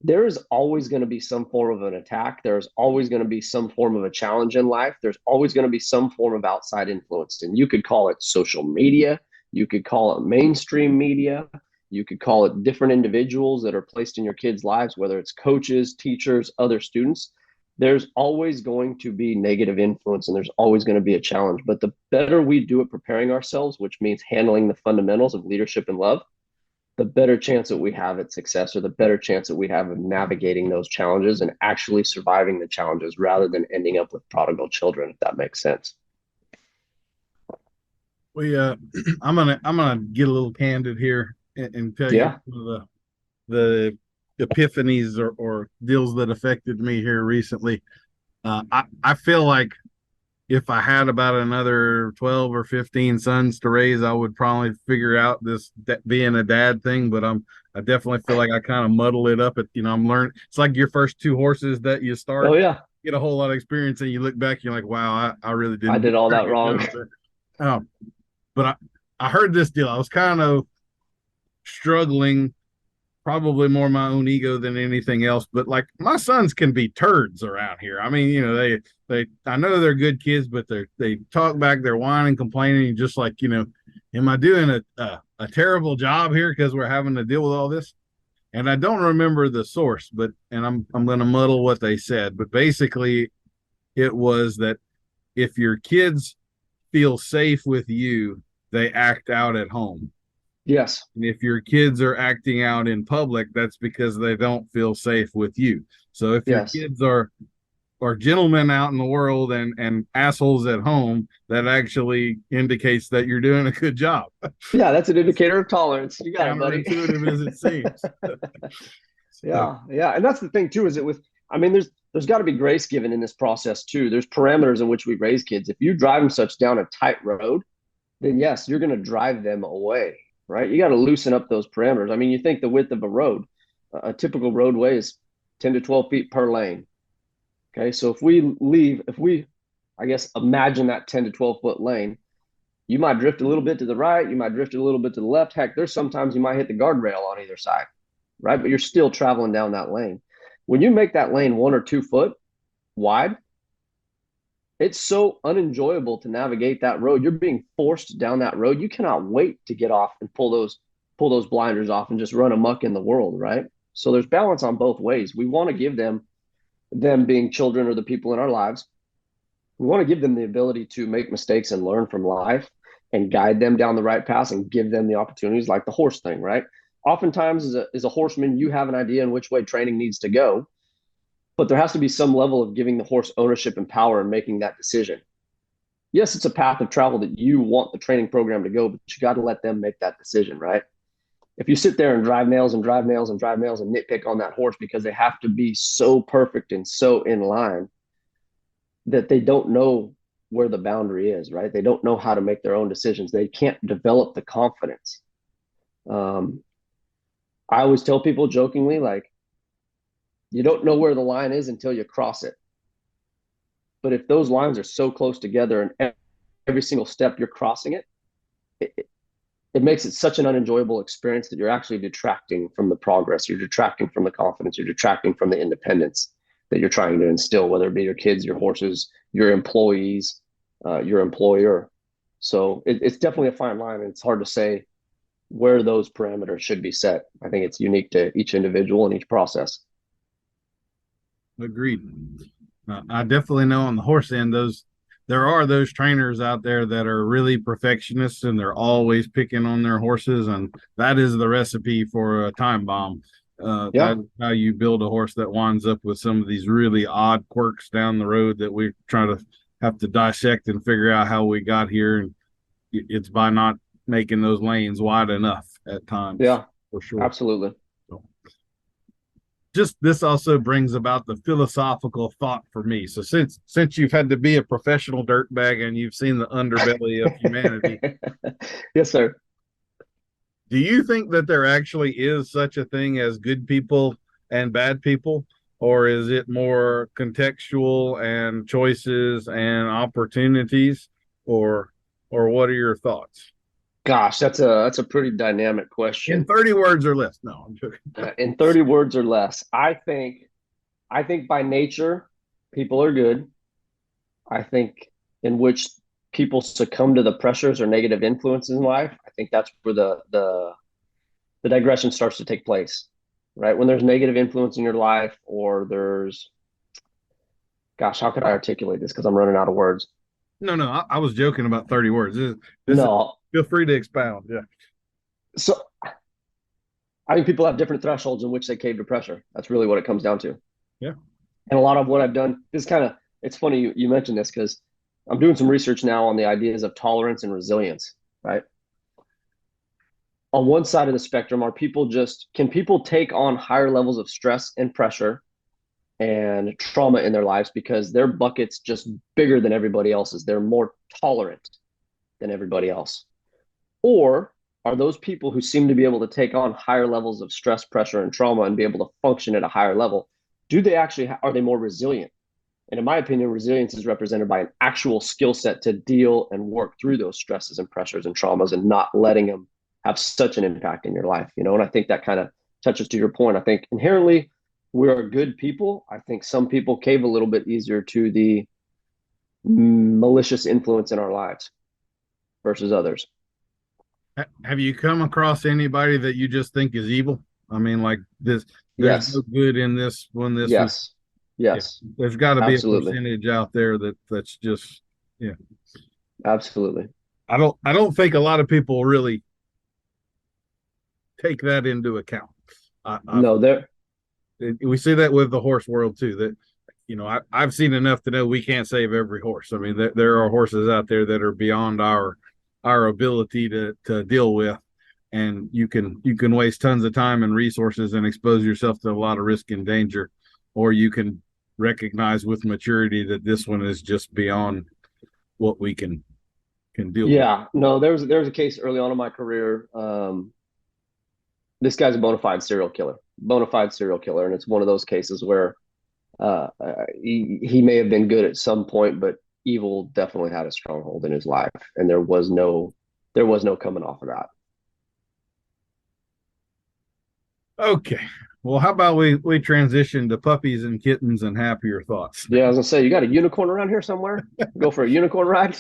There is always going to be some form of an attack. There's always going to be some form of a challenge in life. There's always going to be some form of outside influence. And you could call it social media. You could call it mainstream media. You could call it different individuals that are placed in your kids' lives, whether it's coaches, teachers, other students. There's always going to be negative influence and there's always going to be a challenge. But the better we do at preparing ourselves, which means handling the fundamentals of leadership and love, the better chance that we have at success, or the better chance that we have of navigating those challenges and actually surviving the challenges rather than ending up with prodigal children, if that makes sense. We I'm gonna get a little candid here and tell you Yeah. the epiphanies or deals that affected me here recently. I feel like if I had about another 12 or 15 sons to raise, I would probably figure out this being a dad thing. But I definitely feel like I kind of muddle it up. I'm learning. It's like your first two horses that you Oh, start, yeah. get a whole lot of experience, and you look back, you're like, wow, I really I didn't do did a all very that good wrong. job there. Um, but I heard this deal. I was kind of struggling, probably more my own ego than anything else. But like my sons can be turds around here. I mean, they I know they're good kids, but they talk back, they're whining, complaining, just like, am I doing a terrible job here because we're having to deal with all this? And I don't remember the source, but and I'm gonna muddle what they said, but basically it was that if your kids feel safe with you, they act out at home. Yes. And if your kids are acting out in public, that's because they don't feel safe with you. So if your Yes. kids are gentlemen out in the world and assholes at home, that actually indicates that you're doing a good job. Yeah, that's an indicator of tolerance. You got it, buddy. Counterintuitive as it seems. So, Yeah, yeah, and that's the thing too. Is it with? I mean, there's got to be grace given in this process too. There's parameters in which we raise kids. If you drive them such down a tight road, then yes, you're going to drive them away, right? You got to loosen up those parameters. I mean, you think the width of a road, a typical roadway is 10 to 12 feet per lane. Okay, so if we, I guess, imagine that 10 to 12 foot lane, you might drift a little bit to the right, you might drift a little bit to the left. Heck, there's sometimes you might hit the guardrail on either side, right? But you're still traveling down that lane. When you make that lane 1 or 2 foot wide, it's so unenjoyable to navigate that road. You're being forced down that road. You cannot wait to get off and pull those blinders off and just run amok in the world, right? So there's balance on both ways. We want to give them being children or the people in our lives, we want to give them the ability to make mistakes and learn from life and guide them down the right path and give them the opportunities, like the horse thing, right? Oftentimes as a horseman, you have an idea in which way training needs to go, but there has to be some level of giving the horse ownership and power in making that decision. Yes, it's a path of travel that you want the training program to go, but you got to let them make that decision, right? If you sit there and drive nails and drive nails and drive nails and nitpick on that horse because they have to be so perfect and so in line that they don't know where the boundary is, right? They don't know how to make their own decisions. They can't develop the confidence. I always tell people jokingly, like, you don't know where the line is until you cross it. But if those lines are so close together and every single step you're crossing it makes it such an unenjoyable experience that you're actually detracting from the progress. You're detracting from the confidence. You're detracting from the independence that you're trying to instill, whether it be your kids, your horses, your employees, your employer. So it's definitely a fine line, and it's hard to say where those parameters should be set. I think it's unique to each individual and each process. agreed. I definitely know on the horse end, there are those trainers out there that are really perfectionists and they're always picking on their horses, and that is the recipe for a time bomb. Yeah. That's how you build a horse that winds up with some of these really odd quirks down the road that we try to have to dissect and figure out how we got here. And it's by not making those lanes wide enough at times, Yeah. for sure. Absolutely. So just this also brings about the philosophical thought for me. So since you've had to be a professional dirtbag and you've seen the underbelly of humanity, Yes, sir. do you think that there actually is such a thing as good people and bad people, or is it more contextual and choices and opportunities, or what are your thoughts? Gosh, that's a pretty dynamic In question. 30 words or less. No, I'm joking. In 30 words or less, I think by nature, people are good. I think in which people succumb to the pressures or negative influences in life, I think that's where the digression starts to take place, right? When there's negative influence in your life, or there's, gosh, how could I articulate this? Because I'm running out of words. No, I was joking about 30 words. This is, No. feel free to expound. Yeah. So I think people have different thresholds in which they cave to pressure. That's really what it comes down to. Yeah. And a lot of what I've done is kind of, it's funny you mentioned this because I'm doing some research now on the ideas of tolerance and resilience, right? On one side of the spectrum, can people take on higher levels of stress and pressure and trauma in their lives because their bucket's just bigger than everybody else's? They're more tolerant than everybody else. Or are those people who seem to be able to take on higher levels of stress, pressure, and trauma and be able to function at a higher level? Are they more resilient? And in my opinion, resilience is represented by an actual skill set to deal and work through those stresses and pressures and traumas and not letting them have such an impact in your life, And I think that kind of touches to your point. I think inherently we're good people. I think some people cave a little bit easier to the malicious influence in our lives versus others. Have you come across anybody that you just think is evil? I mean, like this, there's no Yes. good in this when this was, Yes. yeah, Yes. there's got to be a Absolutely. percentage out there that's just, yeah. Absolutely. I don't think a lot of people really take that into account. I No, there. we see that with the horse world too. That I've seen enough to know we can't save every horse. I mean, there are horses out there that are beyond our ability to deal with, and you can waste tons of time and resources and expose yourself to a lot of risk and danger, or you can recognize with maturity that this one is just beyond what we can deal with. Yeah. No, there was a case early on in my career. This guy's a bona fide serial killer, and it's one of those cases where he may have been good at some point, but evil definitely had a stronghold in his life, and there was no coming off of that. Okay. Well, how about we transition to puppies and kittens and happier thoughts? Yeah, I was gonna say, you got a unicorn around here somewhere? Go for a unicorn ride.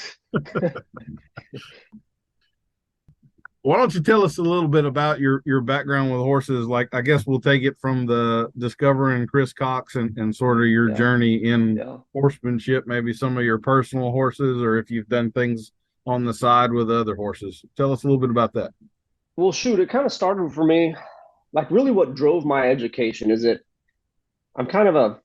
Why don't you tell us a little bit about your background with horses? Like, I guess we'll take it from the discovering Chris Cox and sort of your Yeah, journey in yeah. horsemanship, maybe some of your personal horses, or if you've done things on the side with other horses. Tell us a little bit about that. Well, shoot, it kind of started for me. Like, really, what drove my education is that I'm kind of a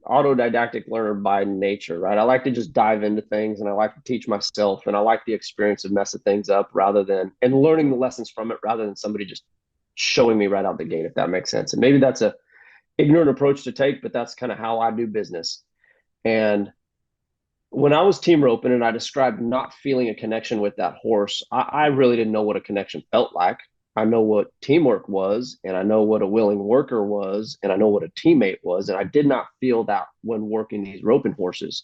autodidactic learner by nature, right? I like to just dive into things and I like to teach myself and I like the experience of messing things up rather than and learning the lessons from it rather than somebody just showing me right out the gate, if that makes sense. And maybe that's a ignorant approach to take, but that's kind of how I do business. And when I was team roping and I described not feeling a connection with that horse, I really didn't know what a connection felt like. I know what teamwork was, and I know what a willing worker was, and I know what a teammate was. And I did not feel that when working these roping horses.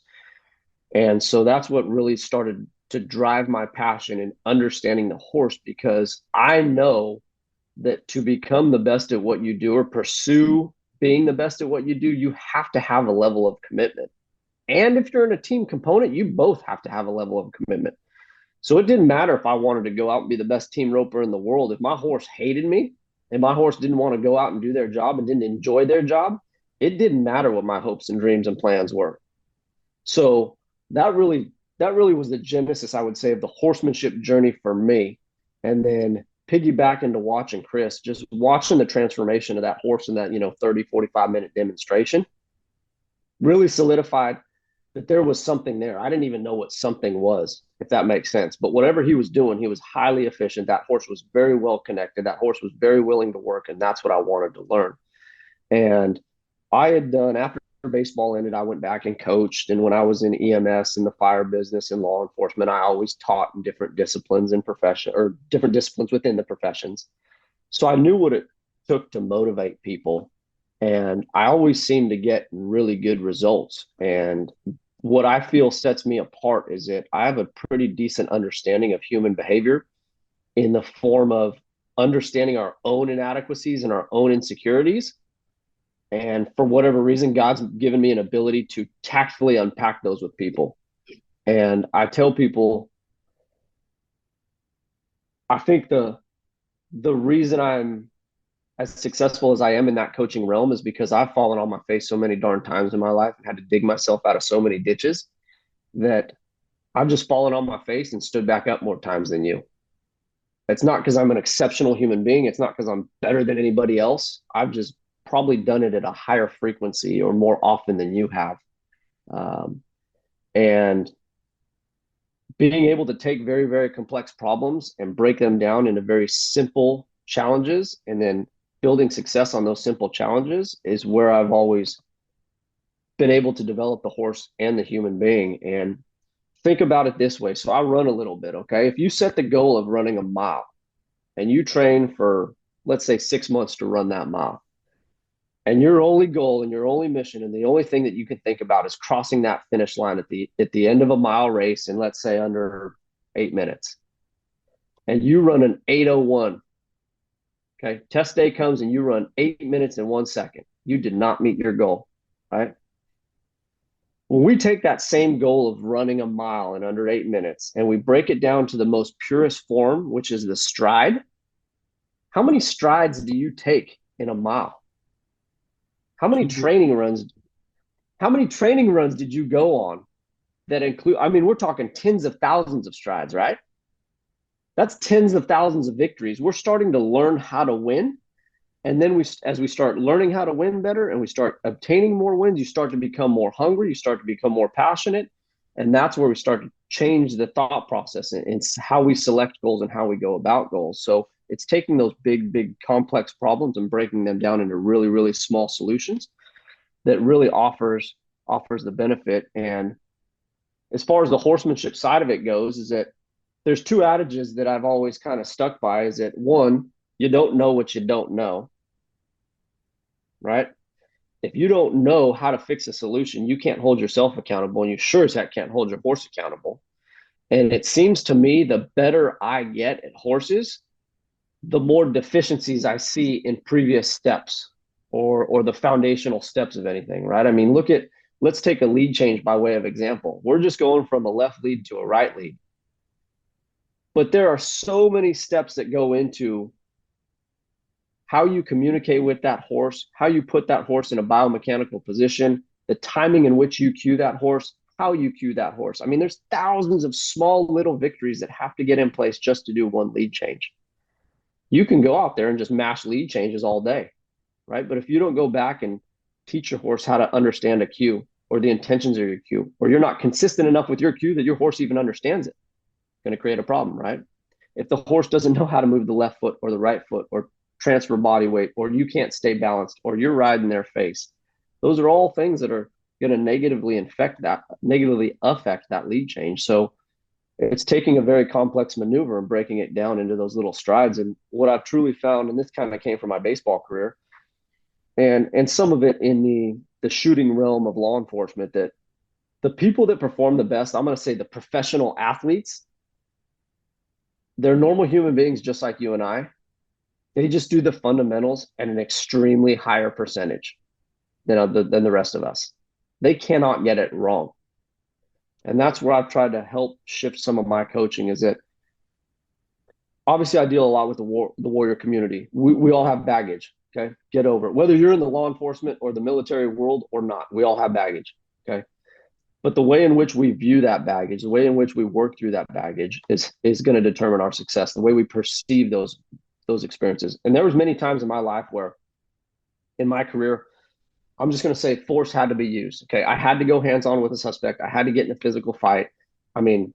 And so that's what really started to drive my passion in understanding the horse because I know that to become the best at what you do or pursue being the best at what you do, you have to have a level of commitment. And if you're in a team component, you both have to have a level of commitment. So it didn't matter if I wanted to go out and be the best team roper in the world. If my horse hated me and my horse didn't want to go out and do their job and didn't enjoy their job, it didn't matter what my hopes and dreams and plans were. So that really was the genesis, I would say, of the horsemanship journey for me. And then piggyback into watching Chris, just watching the transformation of that horse in that, 30, 45-minute demonstration really solidified that there was something there. I didn't even know what something was, if that makes sense. But whatever he was doing, he was highly efficient. That horse was very well connected. That horse was very willing to work. And that's what I wanted to learn. And I had done, after baseball ended, I went back and coached. And when I was in EMS in the fire business and law enforcement, I always taught in different disciplines and profession, or different disciplines within the professions. So I knew what it took to motivate people. And I always seemed to get really good results. And what I feel sets me apart is that I have a pretty decent understanding of human behavior in the form of understanding our own inadequacies and our own insecurities. And for whatever reason, God's given me an ability to tactfully unpack those with people. And I tell people, I think the reason I'm as successful as I am in that coaching realm is because I've fallen on my face so many darn times in my life and had to dig myself out of so many ditches that I've just fallen on my face and stood back up more times than you. It's not because I'm an exceptional human being. It's not because I'm better than anybody else. I've just probably done it at a higher frequency or more often than you have. And being able to take very, very complex problems and break them down into very simple challenges and then building success on those simple challenges is where I've always been able to develop the horse and the human being. And think about it this way. So I run a little bit, okay? If you set the goal of running a mile and you train for, let's say, 6 months to run that mile, and your only goal and your only mission and the only thing that you can think about is crossing that finish line at the end of a mile race in, let's say, under 8 minutes, and you run an 8:01. Okay, test day comes and you run 8 minutes and 1 second. You did not meet your goal, right? When we take that same goal of running a mile in under 8 minutes and we break it down to the most purest form, which is the stride, how many strides do you take in a mile? How many training runs? How many training runs did you go on that include? I mean, we're talking tens of thousands of strides, right? That's tens of thousands of victories. We're starting to learn how to win. And then as we start learning how to win better and we start obtaining more wins, you start to become more hungry, you start to become more passionate. And that's where we start to change the thought process and how we select goals and how we go about goals. So it's taking those big, big complex problems and breaking them down into really, really small solutions that really offers the benefit. And as far as the horsemanship side of it goes, is that there's two adages that I've always kind of stuck by. Is that one, you don't know what you don't know, right? If you don't know how to fix a solution, you can't hold yourself accountable, and you sure as heck can't hold your horse accountable. And it seems to me the better I get at horses, the more deficiencies I see in previous steps or the foundational steps of anything, right? I mean, let's take a lead change by way of example. We're just going from a left lead to a right lead. But there are so many steps that go into how you communicate with that horse, how you put that horse in a biomechanical position, the timing in which you cue that horse, how you cue that horse. I mean, there's thousands of small little victories that have to get in place just to do one lead change. You can go out there and just mash lead changes all day, right? But if you don't go back and teach your horse how to understand a cue or the intentions of your cue, or you're not consistent enough with your cue that your horse even understands it, going to create a problem, right? If the horse doesn't know how to move the left foot or the right foot or transfer body weight, or you can't stay balanced, or you're riding their face, those are all things that are going to negatively affect that lead change. So it's taking a very complex maneuver and breaking it down into those little strides. And what I've truly found, and this kind of came from my baseball career, and some of it in the shooting realm of law enforcement, that the people that perform the best, I'm going to say the professional athletes, they're normal human beings just like you and I. They just do the fundamentals at an extremely higher percentage than the rest of us. They cannot get it wrong. And that's where I've tried to help shift some of my coaching, is that obviously I deal a lot with the warrior community. We all have baggage, okay? Get over it. Whether you're in the law enforcement or the military world or not, we all have baggage, okay? But the way in which we view that baggage, the way in which we work through that baggage is going to determine our success, the way we perceive those experiences. And there was many times in my life where in my career, I'm just going to say force had to be used. Okay. I had to go hands on with a suspect. I had to get in a physical fight. I mean,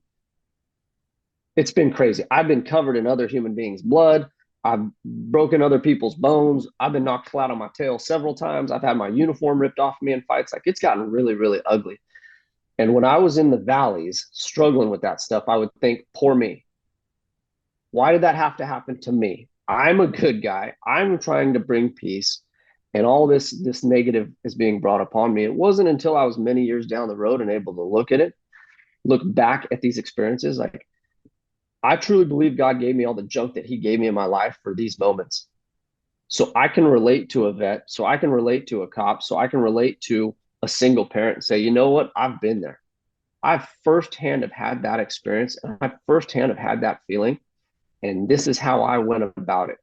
it's been crazy. I've been covered in other human beings' blood. I've broken other people's bones. I've been knocked flat on my tail several times. I've had my uniform ripped off me in fights. Like it's gotten really, really ugly. And when I was in the valleys struggling with that stuff, I would think, poor me. Why did that have to happen to me? I'm a good guy. I'm trying to bring peace. And all this negative is being brought upon me. It wasn't until I was many years down the road and able to look at it, look back at these experiences, like I truly believe God gave me all the junk that he gave me in my life for these moments. So I can relate to a vet, so I can relate to a cop, so I can relate to a single parent and say, you know what? I've been there. I firsthand have had that experience and I firsthand have had that feeling. And this is how I went about it.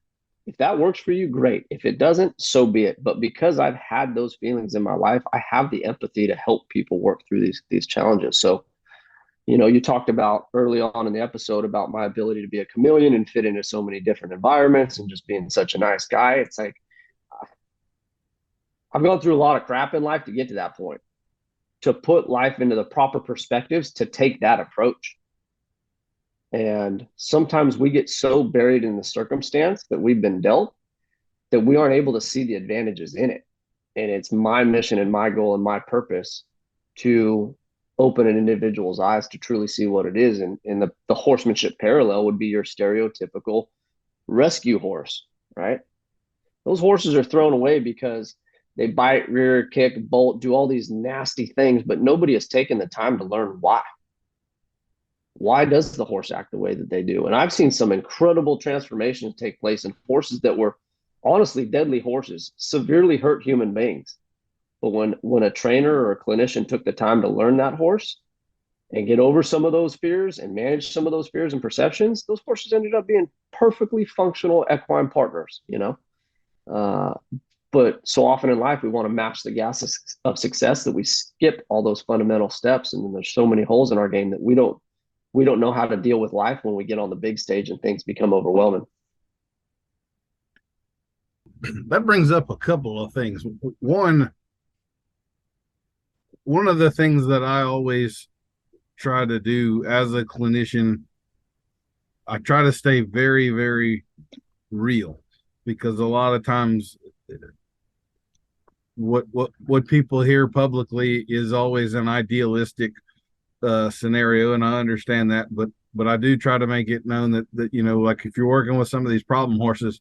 If that works for you, great. If it doesn't, so be it. But because I've had those feelings in my life, I have the empathy to help people work through these challenges. So, you talked about early on in the episode about my ability to be a chameleon and fit into so many different environments and just being such a nice guy. It's like I've gone through a lot of crap in life to get to that point, to put life into the proper perspectives, to take that approach. And sometimes we get so buried in the circumstance that we've been dealt that we aren't able to see the advantages in it. And it's my mission and my goal and my purpose to open an individual's eyes to truly see what it is. And the horsemanship parallel would be your stereotypical rescue horse, right? Those horses are thrown away because they bite, rear, kick, bolt, do all these nasty things, but nobody has taken the time to learn why. Why does the horse act the way that they do? And I've seen some incredible transformations take place in horses that were honestly deadly horses, severely hurt human beings. But when a trainer or a clinician took the time to learn that horse and get over some of those fears and manage some of those fears and perceptions, those horses ended up being perfectly functional equine partners, But so often in life, we want to match the gas of success that we skip all those fundamental steps. And then there's so many holes in our game that we don't know how to deal with life when we get on the big stage and things become overwhelming. That brings up a couple of things. One of the things that I always try to do as a clinician, I try to stay very, very real, because a lot of times what people hear publicly is always an idealistic scenario, and I understand that, but I do try to make it known that like if you're working with some of these problem horses,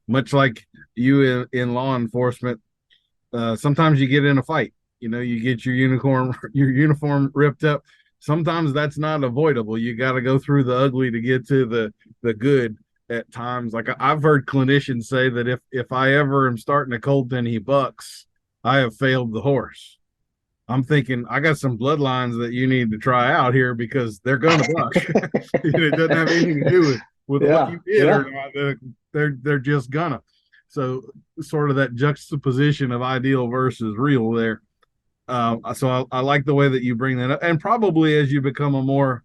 much like you in law enforcement, sometimes you get in a fight. You get your uniform ripped up. Sometimes that's not avoidable. You got to go through the ugly to get to the good at times. Like I've heard clinicians say that if I ever am starting a colt and he bucks, I have failed the horse. I'm thinking I got some bloodlines that you need to try out here, because they're going to buck. It doesn't have anything to do with what you did or not. They're just gonna. So sort of that juxtaposition of ideal versus real there. So I like the way that you bring that up, and probably as you become a more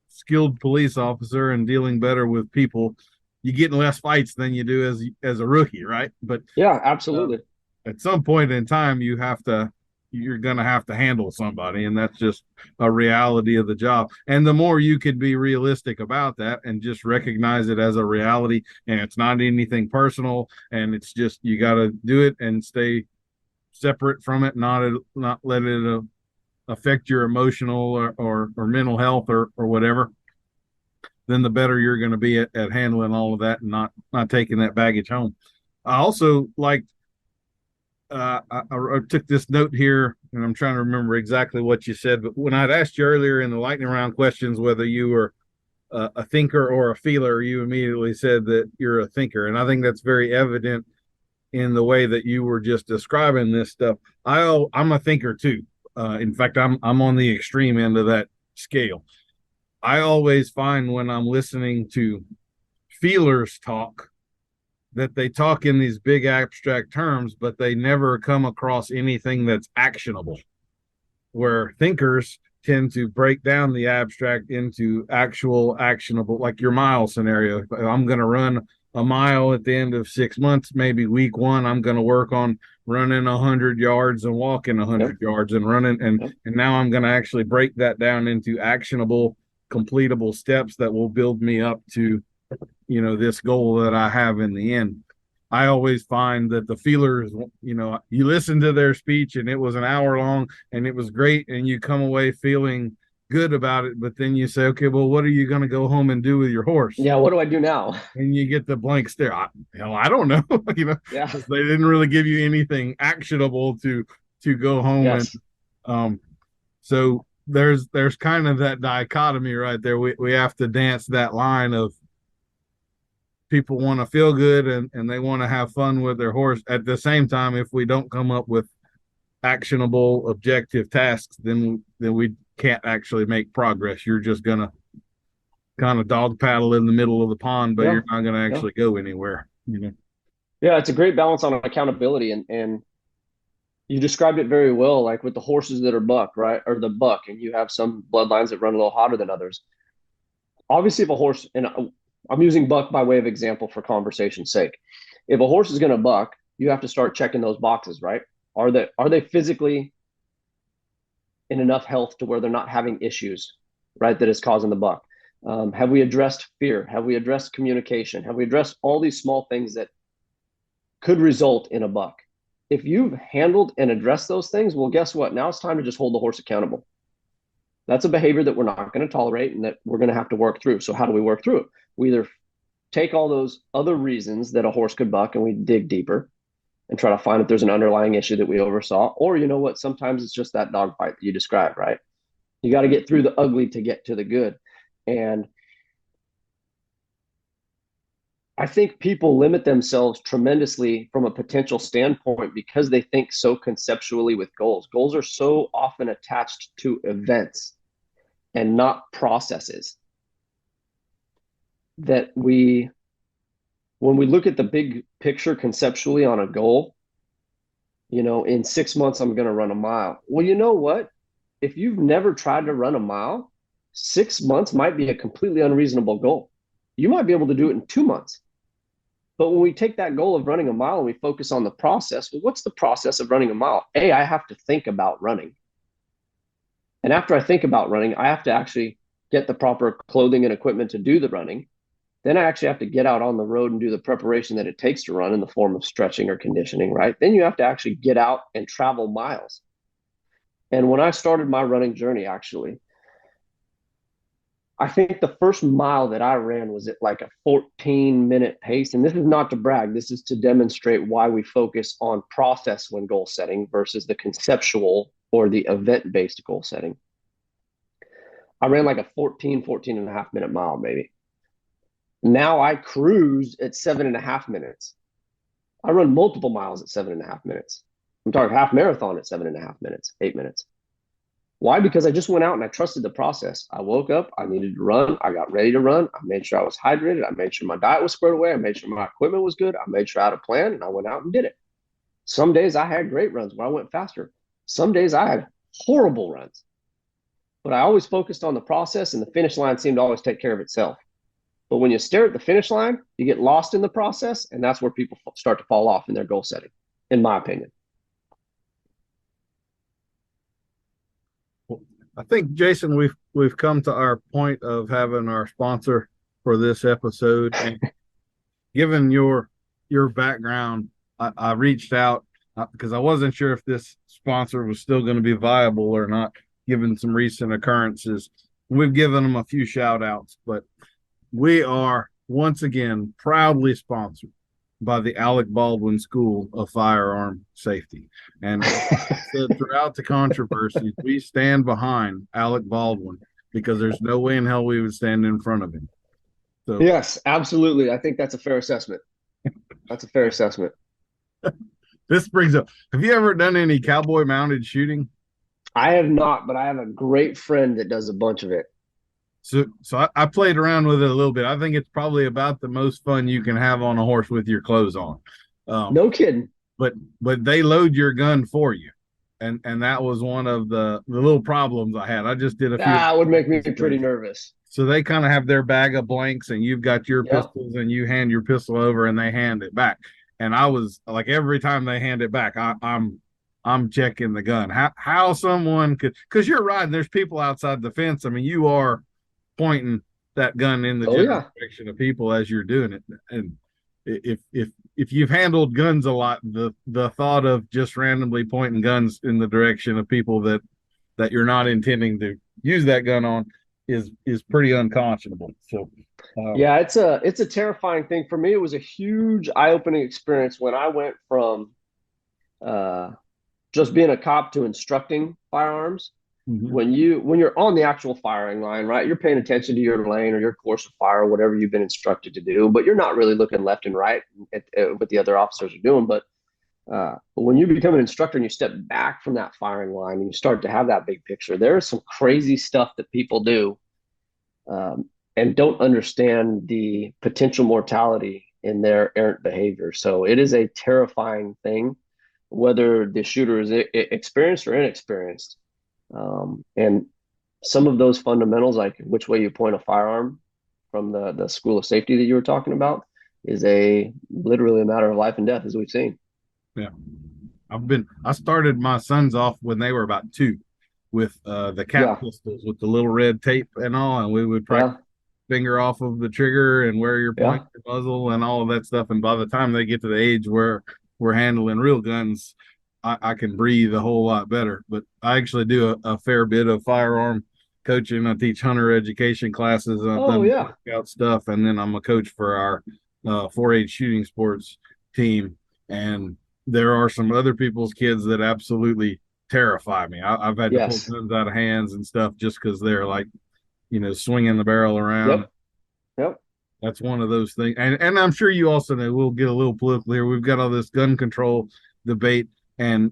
skilled police officer and dealing better with people, you get in less fights than you do as a rookie, right? But yeah, absolutely. At some point in time, you're going to have to handle somebody, and that's just a reality of the job. And the more you could be realistic about that and just recognize it as a reality, and it's not anything personal, and it's just you got to do it and stay separate from it, not let it affect your emotional or mental health or whatever, then the better you're going to be at handling all of that and not taking that baggage home. I also like I took this note here, and I'm trying to remember exactly what you said, but when I'd asked you earlier in the lightning round questions whether you were a thinker or a feeler, you immediately said that you're a thinker. And I think that's very evident in the way that you were just describing this stuff. I'm a thinker too. In fact, I'm on the extreme end of that scale. I always find when I'm listening to feelers talk that they talk in these big abstract terms, but they never come across anything that's actionable. where thinkers tend to break down the abstract into actual actionable, like your mile scenario. I'm going to run a mile at the end of 6 months. Maybe week one, I'm going to work on running 100 yards and walking 100 yards and running. And now I'm going to actually break that down into actionable, completable steps that will build me up to, this goal that I have in the end. I always find that the feelers, you listen to their speech and it was an hour long and it was great and you come away feeling good about it, but then you say, okay, well, what are you going to go home and do with your horse? Yeah, what do I do now? And you get the blank stare. I don't know. Yeah. They didn't really give you anything actionable to go home. Yes. And so there's kind of that dichotomy right there. We have to dance that line of people want to feel good and they want to have fun with their horse. At the same time, if we don't come up with actionable objective tasks, then we can't actually make progress. You're just gonna kind of dog paddle in the middle of the pond, but you're not gonna actually go anywhere. Yeah, it's a great balance on accountability, and you described it very well, like with the horses that are buck, right? Or the buck, and you have some bloodlines that run a little hotter than others. Obviously, if a horse, and I'm using buck by way of example for conversation's sake. If a horse is going to buck, you have to start checking those boxes, right? Are they physically in enough health to where they're not having issues, right? That is causing the buck. Have we addressed fear? Have we addressed communication? Have we addressed all these small things that could result in a buck? If you've handled and addressed those things, well, guess what? Now it's time to just hold the horse accountable. That's a behavior that we're not going to tolerate and that we're going to have to work through. So how do we work through it? We either take all those other reasons that a horse could buck and we dig deeper and try to find if there's an underlying issue that we oversaw, or you know what, sometimes it's just that dog fight that you described, right? You got to get through the ugly to get to the good. And I think people limit themselves tremendously from a potential standpoint because they think so conceptually with goals. Goals are so often attached to events and not processes that when we look at the big picture conceptually on a goal, in 6 months, I'm going to run a mile. Well, you know what? If you've never tried to run a mile, 6 months might be a completely unreasonable goal. You might be able to do it in 2 months. But when we take that goal of running a mile and we focus on the process, well, what's the process of running a mile? I have to think about running. And after I think about running, I have to actually get the proper clothing and equipment to do the running. Then I actually have to get out on the road and do the preparation that it takes to run in the form of stretching or conditioning, right? Then you have to actually get out and travel miles. And when I started my running journey, actually, I think the first mile that I ran was at like a 14-minute pace. And this is not to brag. This is to demonstrate why we focus on process when goal setting versus the conceptual or the event-based goal setting. I ran like a 14 and a half minute mile, maybe. Now I cruise at 7.5 minutes. I run multiple miles at 7.5 minutes. I'm talking half marathon at 7.5 minutes, 8 minutes. Why? Because I just went out and I trusted the process. I woke up, I needed to run, I got ready to run, I made sure I was hydrated, I made sure my diet was squared away, I made sure my equipment was good, I made sure I had a plan, and I went out and did it. Some days I had great runs where I went faster. Some days I had horrible runs. But I always focused on the process, and the finish line seemed to always take care of itself. But when you stare at the finish line, you get lost in the process, and that's where people start to fall off in their goal setting, in my opinion. I think, Jason, we've come to our point of having our sponsor for this episode. And given your background, I reached out because I wasn't sure if this sponsor was still going to be viable or not, given some recent occurrences. We've given them a few shout outs, but we are once again proudly sponsored by the Alec Baldwin School of Firearm Safety. And throughout the controversy, we stand behind Alec Baldwin because there's no way in hell we would stand in front of him. So, yes, absolutely. I think that's a fair assessment. That's a fair assessment. This brings up, have you ever done any cowboy mounted shooting? I have not, but I have a great friend that does a bunch of it. So I played around with it a little bit. I think it's probably about the most fun you can have on a horse with your clothes on. No kidding. But they load your gun for you. and that was one of the little problems I had. I just did a few That would make me ago. pretty nervous. So they kind of have their bag of blanks, and you've got your Yep. pistols, and you hand your pistol over, and they hand it back. And I was like, every time they hand it back, I'm checking the gun. How someone could, because you're right. There's people outside the fence. I mean, you are pointing that gun in the Oh general yeah. direction of people as you're doing it. And if you've handled guns a lot, the thought of just randomly pointing guns in the direction of people that you're not intending to use that gun on is pretty unconscionable. So Yeah, it's a terrifying thing. For me, it was a huge eye-opening experience when I went from uh just being a cop to instructing firearms. mhm. When you're on the actual firing line, right? You're paying attention to your lane or your course of fire, whatever you've been instructed to do, but you're not really looking left and right at what the other officers are doing. But when you become an instructor and you step back from that firing line and you start to have that big picture, there is some crazy stuff that people do, um, and don't understand the potential mortality in their errant behavior. So it is a terrifying thing, whether the shooter is experienced or inexperienced. And some of those fundamentals, like which way you point a firearm from the school of safety that you were talking about, is a literally a matter of life and death, as we've seen. Yeah. I started my sons off when they were about two with the cap Yeah, pistols with the little red tape and all, and we would practice yeah, finger off of the trigger and where you're yeah. pointing your muzzle and all of that stuff. And by the time they get to the age where we're handling real guns, I can breathe a whole lot better. But I actually do a fair bit of firearm coaching. I teach hunter education classes. I've Oh done yeah, workout stuff, and then I'm a coach for our 4-H shooting sports team. And there are some other people's kids that absolutely terrify me. I've had to pull yes, guns out of hands and stuff just because they're like, swinging the barrel around. yep, yep. That's one of those things. And I'm sure you also know, we'll get a little political here. We've got all this gun control debate. And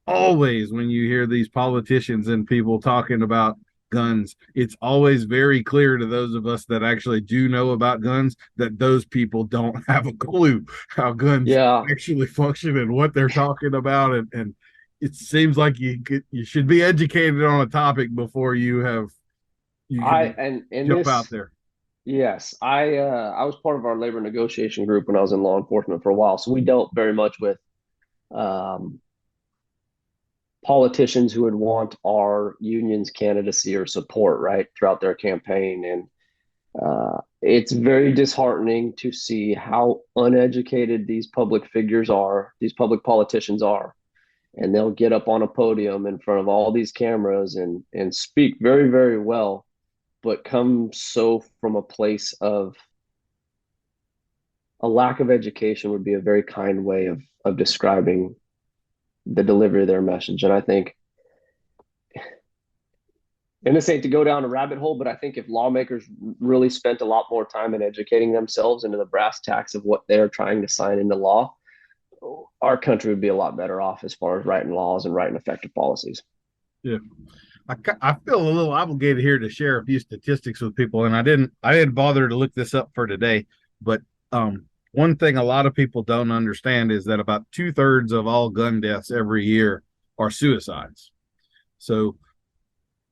always when you hear these politicians and people talking about guns, it's always very clear to those of us that actually do know about guns that those people don't have a clue how guns Yeah, actually function and what they're talking about. And it seems like you should be educated on a topic before you I can and in jump out this, there. yes, I was part of our labor negotiation group when I was in law enforcement for a while, so we dealt very much with um, politicians who would want our union's candidacy or support right throughout their campaign, and it's very disheartening to see how uneducated these public figures are, these public politicians are, and they'll get up on a podium in front of all these cameras and speak very, very well, but come so from a place of a lack of education would be a very kind way of describing the delivery of their message. And I think, and this ain't to go down a rabbit hole, but I think if lawmakers really spent a lot more time in educating themselves into the brass tacks of what they're trying to sign into law, our country would be a lot better off as far as writing laws and writing effective policies. Yeah. I feel a little obligated here to share a few statistics with people, and I didn't bother to look this up for today, but one thing a lot of people don't understand is that about 2/3 of all gun deaths every year are suicides. So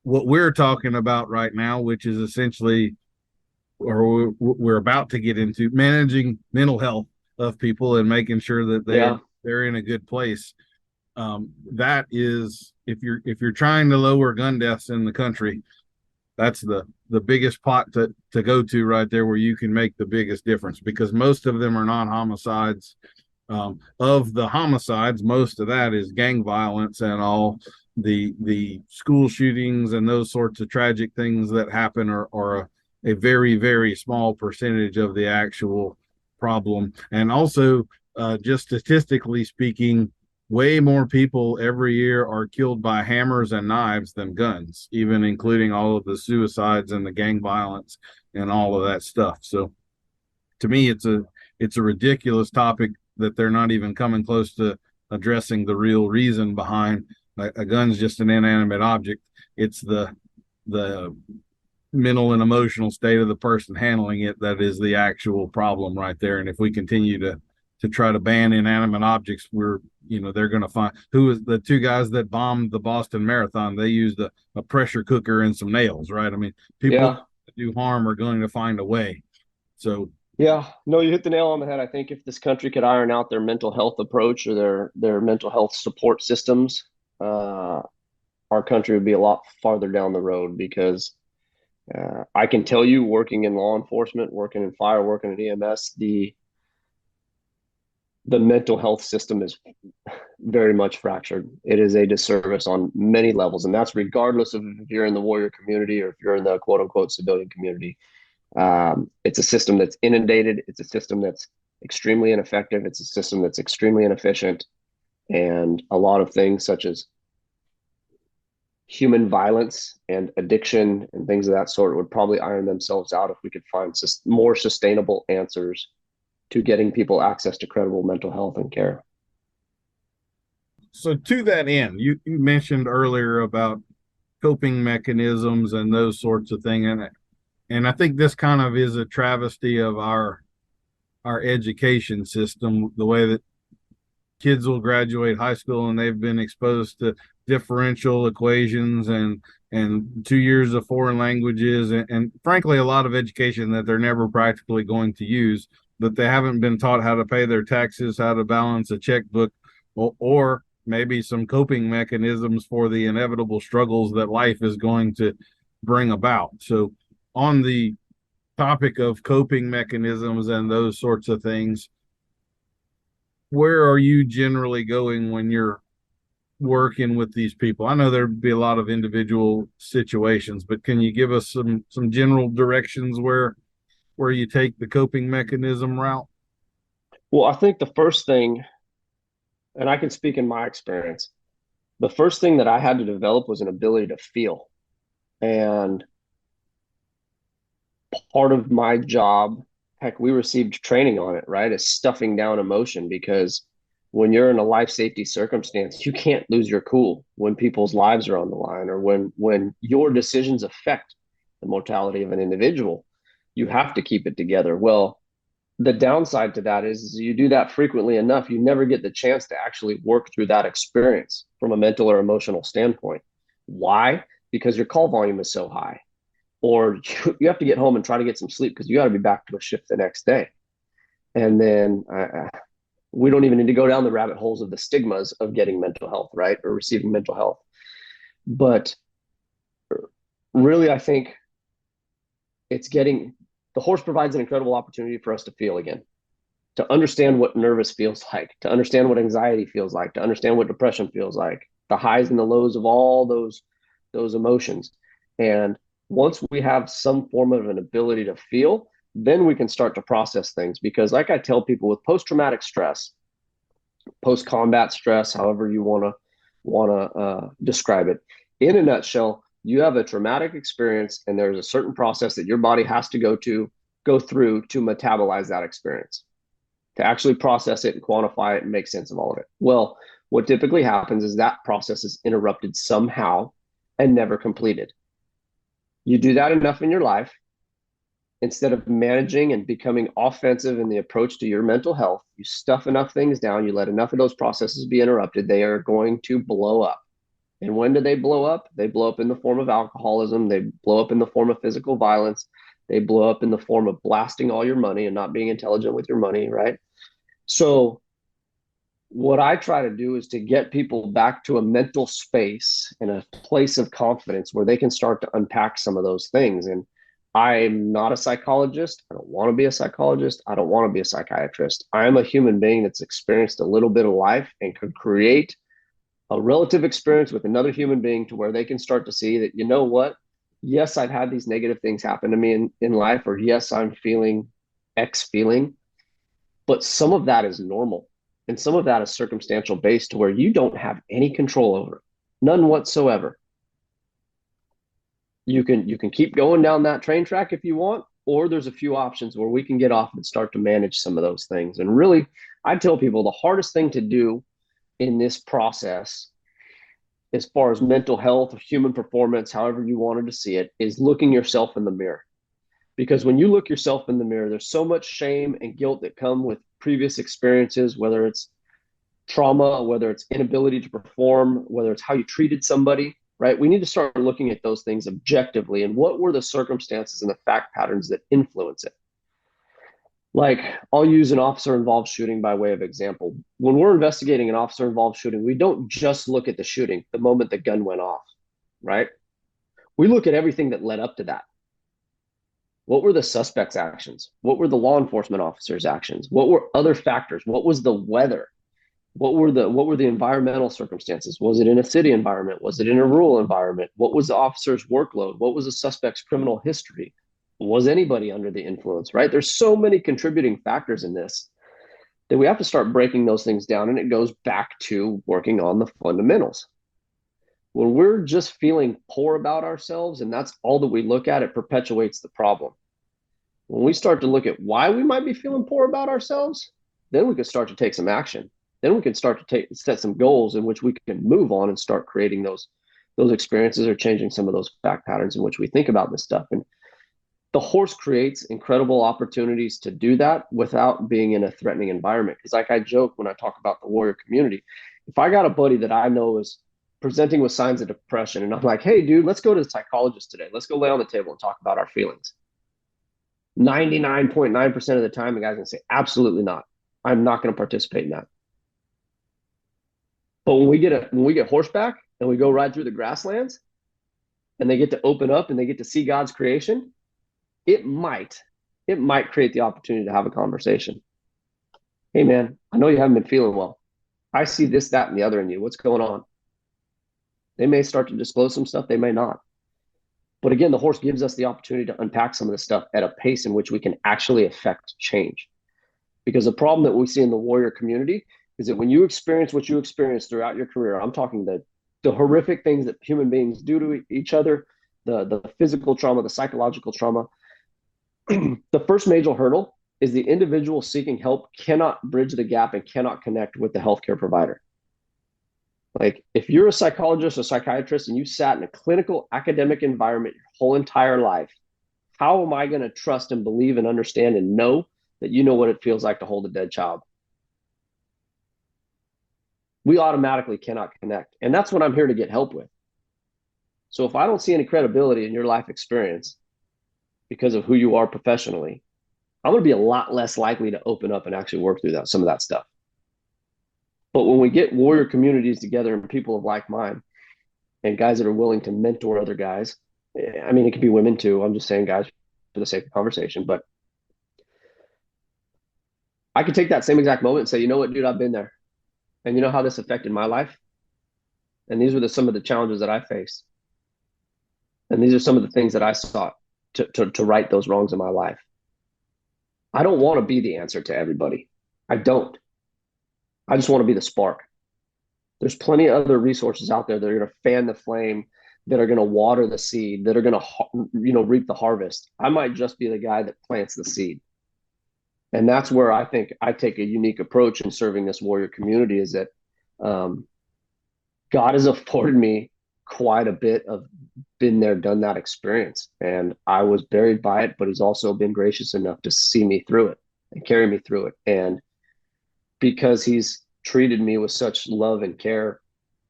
what we're talking about right now, which is essentially, or we're about to get into, managing mental health of people and making sure that Yeah. they're in a good place. That is, if you're trying to lower gun deaths in the country, that's the biggest pot to go to right there, where you can make the biggest difference, because most of them are not homicides. Of the homicides, most of that is gang violence and all the school shootings and those sorts of tragic things that happen are a very, very small percentage of the actual problem. And also, just statistically speaking, way more people every year are killed by hammers and knives than guns, even including all of the suicides and the gang violence and all of that stuff. So to me, it's a ridiculous topic that they're not even coming close to addressing the real reason behind. A gun's just an inanimate object. It's the mental and emotional state of the person handling it that is the actual problem right there. And if we continue to try to ban inanimate objects. They're going to find who was the two guys that bombed the Boston Marathon. They used a pressure cooker and some nails, right? I mean, people Yeah. that do harm are going to find a way. So Yeah, no, you hit the nail on the head. I think if this country could iron out their mental health approach or their mental health support systems, uh, our country would be a lot farther down the road because I can tell you, working in law enforcement, working in fire, working at EMS, the mental health system is very much fractured. It is a disservice on many levels, and that's regardless of if you're in the warrior community or if you're in the quote unquote civilian community. It's a system that's inundated. It's a system that's extremely ineffective. It's a system that's extremely inefficient. And a lot of things such as human violence and addiction and things of that sort would probably iron themselves out if we could find more sustainable answers to getting people access to credible mental health and care. so to that end, you mentioned earlier about coping mechanisms and those sorts of things, and I think this kind of is a travesty of our education system, the way that kids will graduate high school and they've been exposed to differential equations and 2 years of foreign languages and frankly a lot of education that they're never practically going to use, but they haven't been taught how to pay their taxes, how to balance a checkbook, or maybe some coping mechanisms for the inevitable struggles that life is going to bring about. So on the topic of coping mechanisms and those sorts of things, where are you generally going when you're working with these people? I know there'd be a lot of individual situations, but can you give us some general directions where you take the coping mechanism route? Well, I think the first thing, and I can speak in my experience, the first thing that I had to develop was an ability to feel. And part of my job, heck, we received training on it, right? Is stuffing down emotion because when you're in a life safety circumstance, you can't lose your cool when people's lives are on the line or when your decisions affect the mortality of an individual. You have to keep it together. Well, the downside to that is you do that frequently enough, you never get the chance to actually work through that experience from a mental or emotional standpoint. Why? Because your call volume is so high or you have to get home and try to get some sleep because you got to be back to a shift the next day. And then we don't even need to go down the rabbit holes of the stigmas of getting mental health, right? Or receiving mental health. But really, I think it's getting the horse provides an incredible opportunity for us to feel again, to understand what nervous feels like, to understand what anxiety feels like, to understand what depression feels like, the highs and the lows of all those emotions. And once we have some form of an ability to feel, then we can start to process things. Because, like I tell people, with post-traumatic stress, post-combat stress, however you want to describe it, in a nutshell, you have a traumatic experience, and there's a certain process that your body has to go through to metabolize that experience, to actually process it and quantify it and make sense of all of it. Well, what typically happens is that process is interrupted somehow and never completed. You do that enough in your life, instead of managing and becoming offensive in the approach to your mental health, you stuff enough things down, you let enough of those processes be interrupted, they are going to blow up. And when do they blow up? They blow up in the form of alcoholism. They blow up in the form of physical violence. They blow up in the form of blasting all your money and not being intelligent with your money, right? So what I try to do is to get people back to a mental space and a place of confidence where they can start to unpack some of those things. And I'm not a psychologist. I don't want to be a psychologist. I don't want to be a psychiatrist. I am a human being that's experienced a little bit of life and could create a relative experience with another human being to where they can start to see that, you know what? Yes, I've had these negative things happen to me in life, or yes, I'm feeling X feeling, but some of that is normal. And some of that is circumstantial based to where you don't have any control over it, none whatsoever. You can keep going down that train track if you want, or there's a few options where we can get off and start to manage some of those things. And really, I tell people the hardest thing to do in this process, as far as mental health or human performance, however you wanted to see it, is looking yourself in the mirror Because when you look yourself in the mirror, there's so much shame and guilt that come with previous experiences, whether it's trauma, whether it's inability to perform, whether it's how you treated somebody, right? We need to start looking at those things objectively and what were the circumstances and the fact patterns that influence it. Like, I'll use an officer involved shooting by way of example. When we're investigating an officer involved shooting, we don't just look at the shooting the moment the gun went off, right? We look at everything that led up to that. What were the suspect's actions? What were the law enforcement officers' actions? What were other factors? What was the weather? What were the environmental circumstances? Was it in a city environment? Was it in a rural environment? What was the officer's workload? What was the suspect's criminal history? Was anybody under the influence, right? There's so many contributing factors in this that we have to start breaking those things down. And it goes back to working on the fundamentals. When we're just feeling poor about ourselves and that's all that we look at, it perpetuates the problem. When we start to look at why we might be feeling poor about ourselves, then we can start to take some action. Then we can start to set some goals in which we can move on and start creating those experiences or changing some of those fact patterns in which we think about this stuff. And the horse creates incredible opportunities to do that without being in a threatening environment. Because like I joke when I talk about the warrior community, if I got a buddy that I know is presenting with signs of depression and I'm like, hey, dude, let's go to the psychologist today. Let's go lay on the table and talk about our feelings. 99.9% of the time, the guy's going to say, absolutely not. I'm not going to participate in that. But when we get horseback and we go ride through the grasslands and they get to open up and they get to see God's creation, it might create the opportunity to have a conversation. Hey man, I know you haven't been feeling well. I see this, that, and the other in you. What's going on? They may start to disclose some stuff, they may not. But again, the horse gives us the opportunity to unpack some of this stuff at a pace in which we can actually affect change. Because the problem that we see in the warrior community is that when you experience what you experience throughout your career, I'm talking the horrific things that human beings do to each other, the physical trauma, the psychological trauma. The first major hurdle is the individual seeking help cannot bridge the gap and cannot connect with the healthcare provider. Like if you're a psychologist or psychiatrist and you sat in a clinical academic environment your whole entire life, how am I going to trust and believe and understand and know that you know what it feels like to hold a dead child? We automatically cannot connect. And that's what I'm here to get help with. So if I don't see any credibility in your life experience because of who you are professionally, I'm going to be a lot less likely to open up and actually work through some of that stuff. But when we get warrior communities together and people of like mind and guys that are willing to mentor other guys, I mean, it could be women too. I'm just saying guys for the sake of conversation, but I could take that same exact moment and say, you know what, dude, I've been there. And you know how this affected my life? And these were some of the challenges that I faced. And these are some of the things that I sought to right those wrongs in my life. I don't want to be the answer to everybody. I don't. I just want to be the spark. There's plenty of other resources out there that are going to fan the flame, that are going to water the seed, that are going to, reap the harvest. I might just be the guy that plants the seed. And that's where I think I take a unique approach in serving this warrior community is that God has afforded me quite a bit of been there, done that experience. And I was buried by it, but he's also been gracious enough to see me through it and carry me through it. And because he's treated me with such love and care,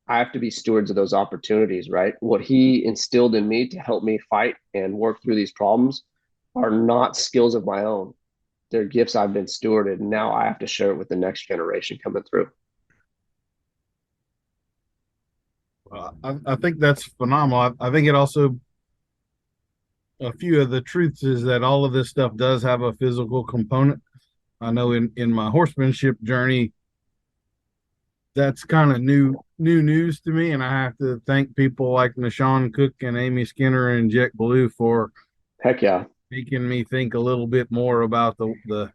I have to be stewards of those opportunities, right? What he instilled in me to help me fight and work through these problems are not skills of my own. They're gifts I've been stewarded, and now I have to share it with the next generation coming through. I think that's phenomenal. I think it also, a few of the truths is that all of this stuff does have a physical component. I know in my horsemanship journey, that's kind of new news to me, and I have to thank people like Nashawn Cook and Amy Skinner and Jack Blue for Heck yeah, making me think a little bit more about the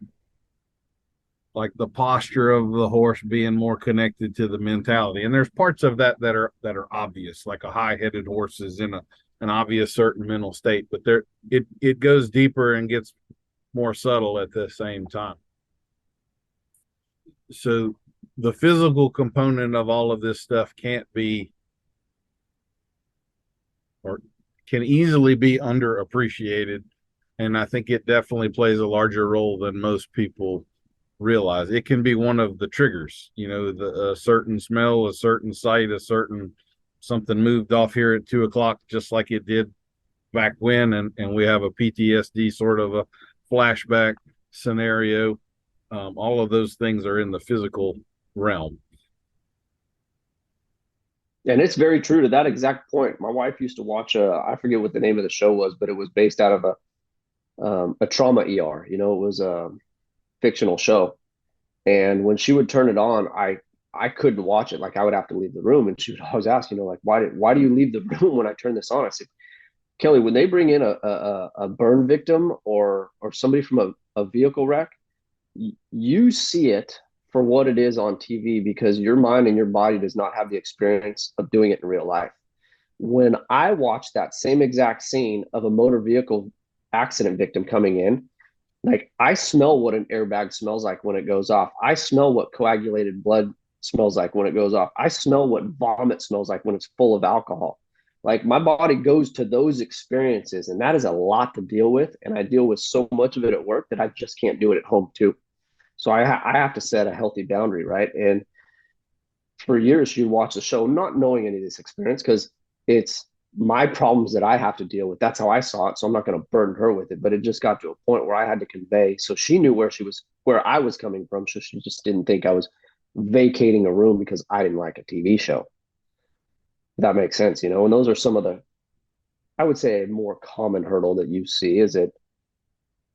like the posture of the horse being more connected to the mentality. And there's parts of that that are obvious, like a high-headed horse is in an obvious certain mental state, but it goes deeper and gets more subtle at the same time. So the physical component of all of this stuff can't be or can easily be underappreciated And I think it definitely plays a larger role than most people realize. It can be one of the triggers, a certain smell, a certain sight, a certain something moved off here at 2 o'clock, just like it did back when. And we have a PTSD sort of a flashback scenario. All of those things are in the physical realm. And it's very true to that exact point. My wife used to watch I forget what the name of the show was, but it was based out of a trauma ER. It was a fictional show. And when she would turn it on, I couldn't watch it. Like I would have to leave the room. And she would always ask, like, why do you leave the room when I turn this on? I said, Kelly, when they bring in a burn victim or somebody from a vehicle wreck, you see it for what it is on TV because your mind and your body does not have the experience of doing it in real life. When I watch that same exact scene of a motor vehicle accident victim coming in, like I smell what an airbag smells like when it goes off. I smell what coagulated blood smells like when it goes off. I smell what vomit smells like when it's full of alcohol. Like my body goes to those experiences, and that is a lot to deal with. And I deal with so much of it at work that I just can't do it at home too. So I have to set a healthy boundary, right? And for years, she'd watch the show not knowing any of this experience because it's my problems that I have to deal with. That's how I saw it. So I'm not going to burden her with it. But it just got to a point where I had to convey. So she knew where I was coming from. So she just didn't think I was vacating a room because I didn't like a TV show. That makes sense, And those are some of I would say, a more common hurdle that you see is that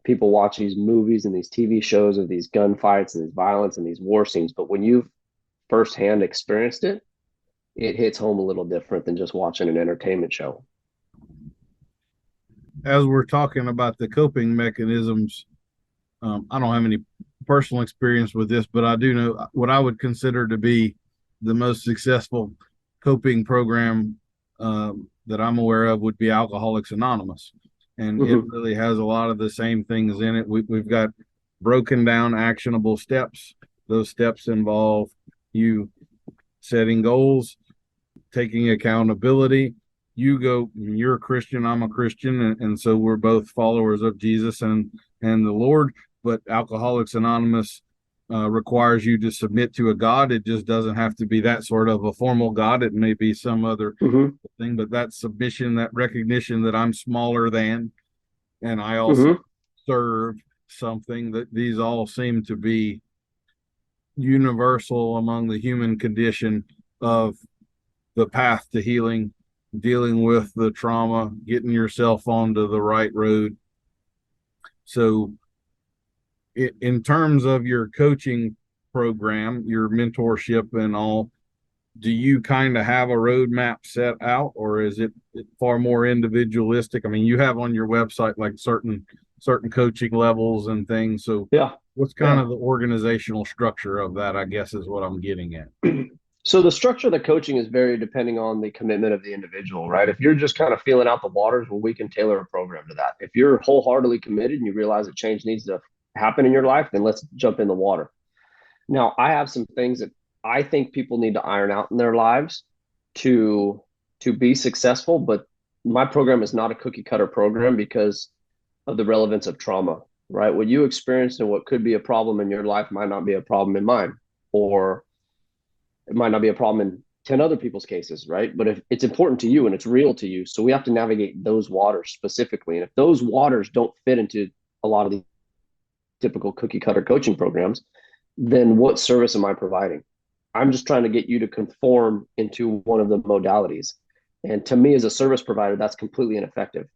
people watch these movies and these TV shows of these gunfights and these violence and these war scenes. But when you've firsthand experienced it, it hits home a little different than just watching an entertainment show. As we're talking about the coping mechanisms, I don't have any personal experience with this, but I do know what I would consider to be the most successful coping program that I'm aware of would be Alcoholics Anonymous. And it really has a lot of the same things in it. We've got broken down actionable steps. Those steps involve you setting goals, taking accountability. You're a Christian, I'm a Christian, and so we're both followers of Jesus and the Lord. But Alcoholics Anonymous requires you to submit to a God. It just doesn't have to be that sort of a formal God. It may be some other thing, but that submission, that recognition that I'm smaller than, and I also serve something, that these all seem to be universal among the human condition of the path to healing, dealing with the trauma, getting yourself onto the right road. So in terms of your coaching program, your mentorship and all, do you kind of have a roadmap set out, or is it far more individualistic? I mean, you have on your website like certain coaching levels and things. So yeah, what's kind of the organizational structure of that, I guess, is what I'm getting at. So the structure of the coaching is very depending on the commitment of the individual, right? If you're just kind of feeling out the waters, well, we can tailor a program to that. If you're wholeheartedly committed and you realize that change needs to happen in your life, then let's jump in the water. Now, I have some things that I think people need to iron out in their lives to be successful, but my program is not a cookie cutter program because of the relevance of trauma, right? What you experienced and what could be a problem in your life might not be a problem in mine, or it might not be a problem in 10 other people's cases, right? But if it's important to you and it's real to you, so we have to navigate those waters specifically. And if those waters don't fit into a lot of the typical cookie cutter coaching programs, then what service am I providing? I'm just trying to get you to conform into one of the modalities. And to me, as a service provider, that's completely ineffective.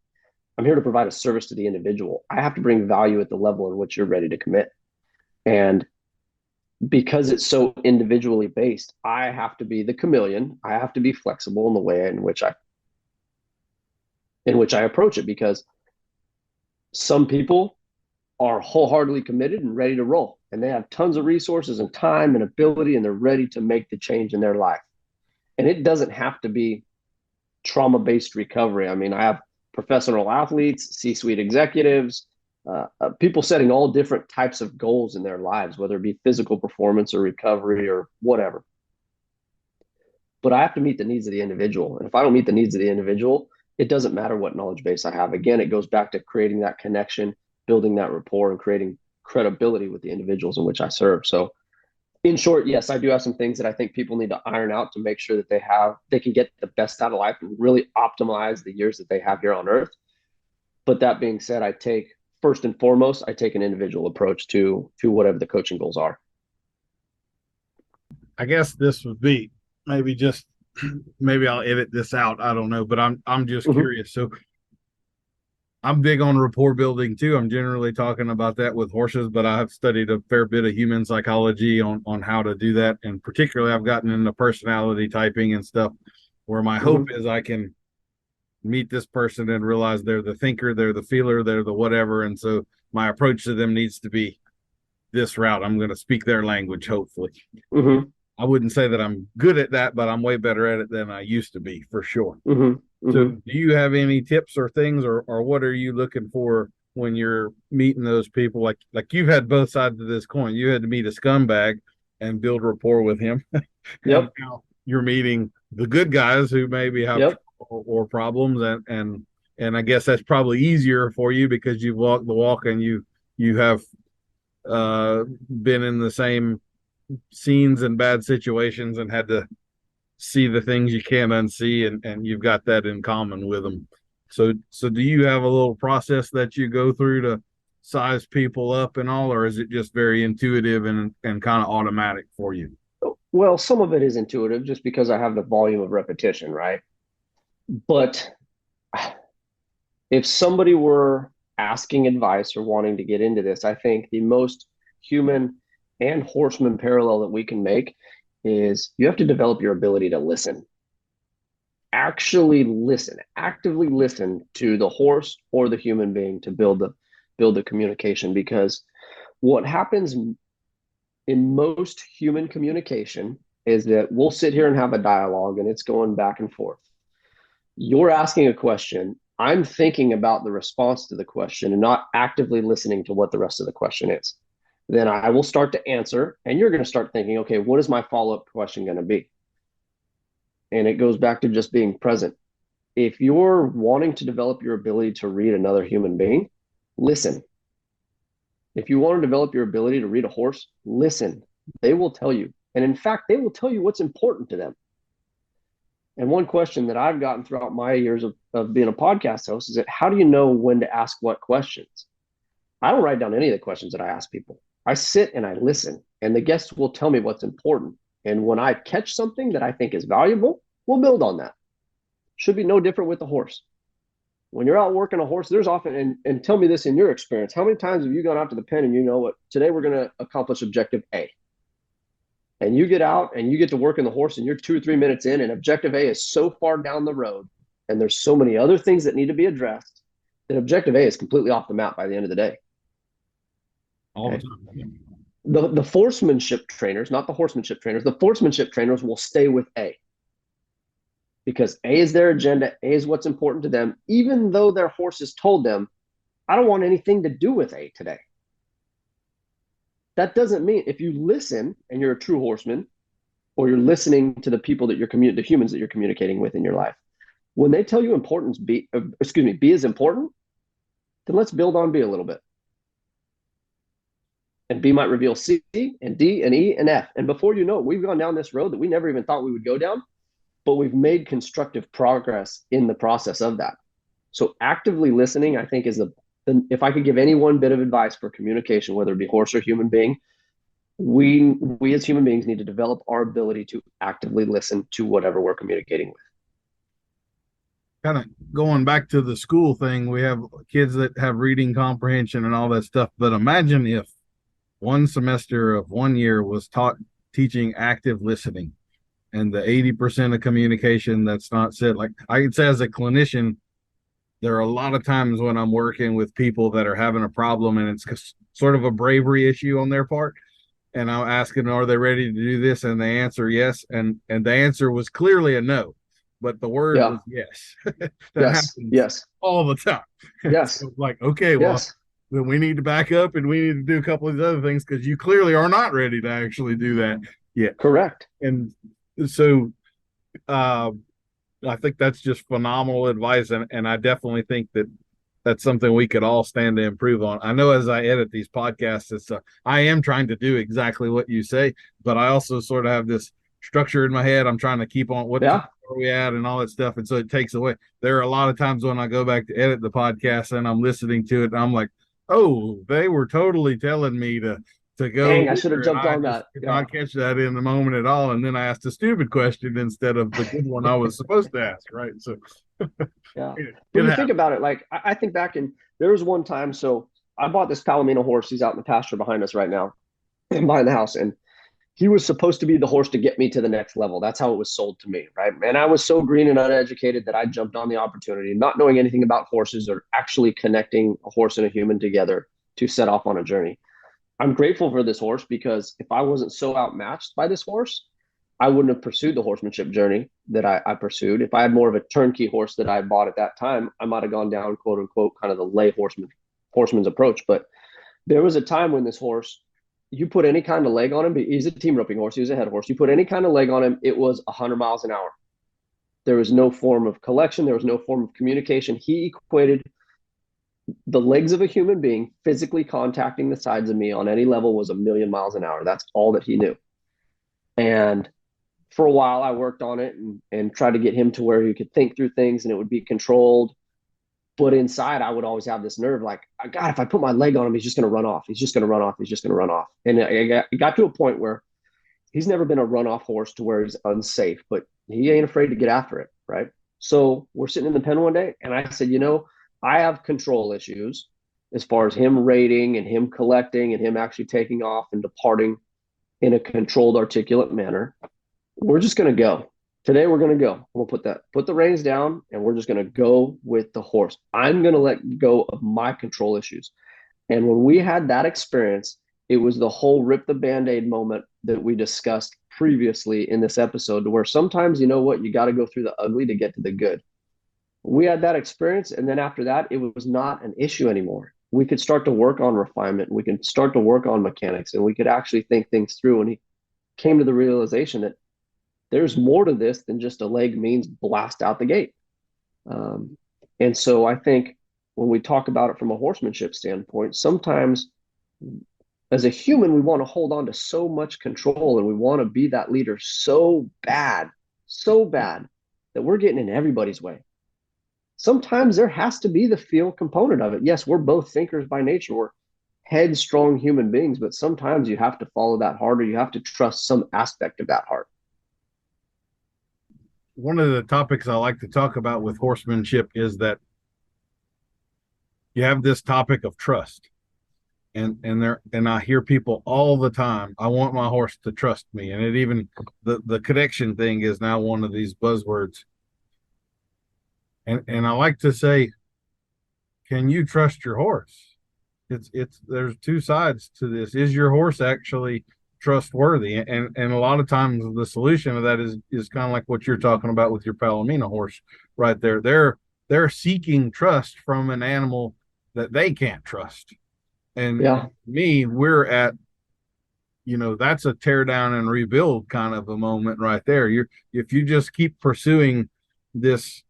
I'm here to provide a service to the individual. I have to bring value at the level in which you're ready to commit. And because it's so individually based, I have to be the chameleon. I have to be flexible in the way in which I approach it, because some people are wholeheartedly committed and ready to roll, and they have tons of resources and time and ability, and they're ready to make the change in their life. And it doesn't have to be trauma-based recovery. I mean, I have professional athletes, C-suite executives, people setting all different types of goals in their lives, whether it be physical performance or recovery or whatever. But I have to meet the needs of the individual. And if I don't meet the needs of the individual, it doesn't matter what knowledge base I have. Again, it goes back to creating that connection, building that rapport, and creating credibility with the individuals in which I serve. So in short, yes, I do have some things that I think people need to iron out to make sure that they can get the best out of life and really optimize the years that they have here on earth. But that being said, first and foremost, I take an individual approach to whatever the coaching goals are. I guess this would be maybe just maybe I'll edit this out. I don't know, but I'm just Mm-hmm. curious. So I'm big on rapport building too. I'm generally talking about that with horses, but I have studied a fair bit of human psychology on how to do that. And particularly I've gotten into personality typing and stuff where my Mm-hmm. hope is I can meet this person and realize they're the thinker, they're the feeler, they're the whatever. And so my approach to them needs to be this route. I'm going to speak their language, hopefully. Mm-hmm. I wouldn't say that I'm good at that, but I'm way better at it than I used to be for sure. Mm-hmm. So Mm-hmm. do you have any tips or things or what are you looking for when you're meeting those people? Like you've had both sides of this coin. You had to meet a scumbag and build rapport with him. And Yep. now you're meeting the good guys who maybe have Yep. or problems and I guess that's probably easier for you because you've walked the walk and you have been in the same scenes and bad situations and had to see the things you can't unsee and you've got that in common with them. So do you have a little process that you go through to size people up and all, or is it just very intuitive and kind of automatic for you? Well, some of it is intuitive just because I have the volume of repetition, right? But if somebody were asking advice or wanting to get into this, I think the most human and horseman parallel that we can make is you have to develop your ability to listen. Actually listen, actively listen to the horse or the human being to build the communication, because what happens in most human communication is that we'll sit here and have a dialogue and it's going back and forth. You're asking a question. I'm thinking about the response to the question and not actively listening to what the rest of the question is. Then I will start to answer, and you're going to start thinking, okay, what is my follow up question going to be? And it goes back to just being present. If you're wanting to develop your ability to read another human being, listen. If you want to develop your ability to read a horse, listen. They will tell you. And in fact, they will tell you what's important to them. And one question that I've gotten throughout my years of being a podcast host is that how do you know when to ask what questions? I don't write down any of the questions that I ask people. I sit and I listen, and the guests will tell me what's important. And when I catch something that I think is valuable, we'll build on that. Should be no different with the horse. When you're out working a horse, there's often, and tell me this in your experience, how many times have you gone out to the pen and you know what, today we're going to accomplish objective A? And you get out and you get to work in the horse and you're 2 or 3 minutes in and objective A is so far down the road and there's so many other things that need to be addressed that objective A is completely off the map by the end of the day. All Okay? the time. The horsemanship trainers, not the horsemanship trainers, the horsemanship trainers will stay with A because A is their agenda, A is what's important to them, even though their horse has told them, I don't want anything to do with A today. That doesn't mean if you listen and you're a true horseman, or you're listening to the people that the humans that you're communicating with in your life, when they tell you importance B is important, then let's build on B a little bit. And B might reveal C and D and E and F. And before you know it, we've gone down this road that we never even thought we would go down, but we've made constructive progress in the process of that. So actively listening, I think, is if I could give any one bit of advice for communication, whether it be horse or human being, we as human beings need to develop our ability to actively listen to whatever we're communicating with. Kind of going back to the school thing, we have kids that have reading comprehension and all that stuff. But imagine if one semester of 1 year was teaching active listening and the 80% of communication that's not said. Like I could say as a clinician, there are a lot of times when I'm working with people that are having a problem and it's sort of a bravery issue on their part. And I'm asking, are they ready to do this? And they answer yes. And the answer was clearly a no, but the word Yeah. was yes. That Yes. happens Yes. all the time. Yes. So like, okay, well, Yes. then we need to back up and we need to do a couple of these other things because you clearly are not ready to actually do that yet. Correct. And so, uh, I think that's just phenomenal advice, and I definitely think that that's something we could all stand to improve on. I know as I edit these podcasts, I am trying to do exactly what you say, but I also sort of have this structure in my head. I'm trying to keep on what time Yeah. are we at and all that stuff, and so it takes away. There are a lot of times when I go back to edit the podcast and I'm listening to it, and I'm like, oh, they were totally telling me to go Dang, I should have here, and jumped I on just that. did Yeah. not catch that in the moment at all. And then I asked a stupid question instead of the good one I was supposed to ask, right? So Yeah. But it you happens. think about it, like I think back in there was one time, so I bought this Palomino horse. He's out in the pasture behind us right now, behind the house. And he was supposed to be the horse to get me to the next level. That's how it was sold to me, right? And I was so green and uneducated that I jumped on the opportunity, not knowing anything about horses or actually connecting a horse and a human together to set off on a journey. I'm grateful for this horse because if I wasn't so outmatched by this horse, I wouldn't have pursued the horsemanship journey that I pursued. If I had more of a turnkey horse that I bought at that time, I might have gone down, quote unquote, kind of the lay horseman's approach. But there was a time when this horse, you put any kind of leg on him, he's a team roping horse, he was a head horse. You put any kind of leg on him, it was 100 miles an hour. There was no form of collection, there was no form of communication. He equated the legs of a human being physically contacting the sides of me on any level was a million miles an hour. That's all that he knew. And for a while, I worked on it and tried to get him to where he could think through things and it would be controlled. But inside, I would always have this nerve like, God, if I put my leg on him, he's just going to run off. He's just going to run off. He's just going to run off. And it got to a point where he's never been a runoff horse to where he's unsafe, but he ain't afraid to get after it. Right. So we're sitting in the pen one day and I said, I have control issues as far as him rating and him collecting and him actually taking off and departing in a controlled, articulate manner. We're just going to go. Today we're going to go. We'll put the reins down and we're just going to go with the horse. I'm going to let go of my control issues. And when we had that experience, it was the whole rip the band-aid moment that we discussed previously in this episode, where sometimes, you got to go through the ugly to get to the good. We had that experience. And then after that, it was not an issue anymore. We could start to work on refinement. We could start to work on mechanics and we could actually think things through. And he came to the realization that there's more to this than just a leg means blast out the gate. Um, and so I think when we talk about it from a horsemanship standpoint, sometimes as a human, we want to hold on to so much control and we want to be that leader so bad that we're getting in everybody's way. Sometimes there has to be the feel component of it. Yes, we're both thinkers by nature. We're headstrong human beings, but sometimes you have to follow that heart or you have to trust some aspect of that heart. One of the topics I like to talk about with horsemanship is that you have this topic of trust. And I hear people all the time, I want my horse to trust me. And it even the connection thing is now one of these buzzwords. And I like to say, can you trust your horse? It's there's two sides to this. Is your horse actually trustworthy? And a lot of times the solution to that is kind of like what you're talking about with your Palomino horse right there. They're seeking trust from an animal that they can't trust. And Yeah. me, we're at, that's a tear down and rebuild kind of a moment right there. If you just keep pursuing this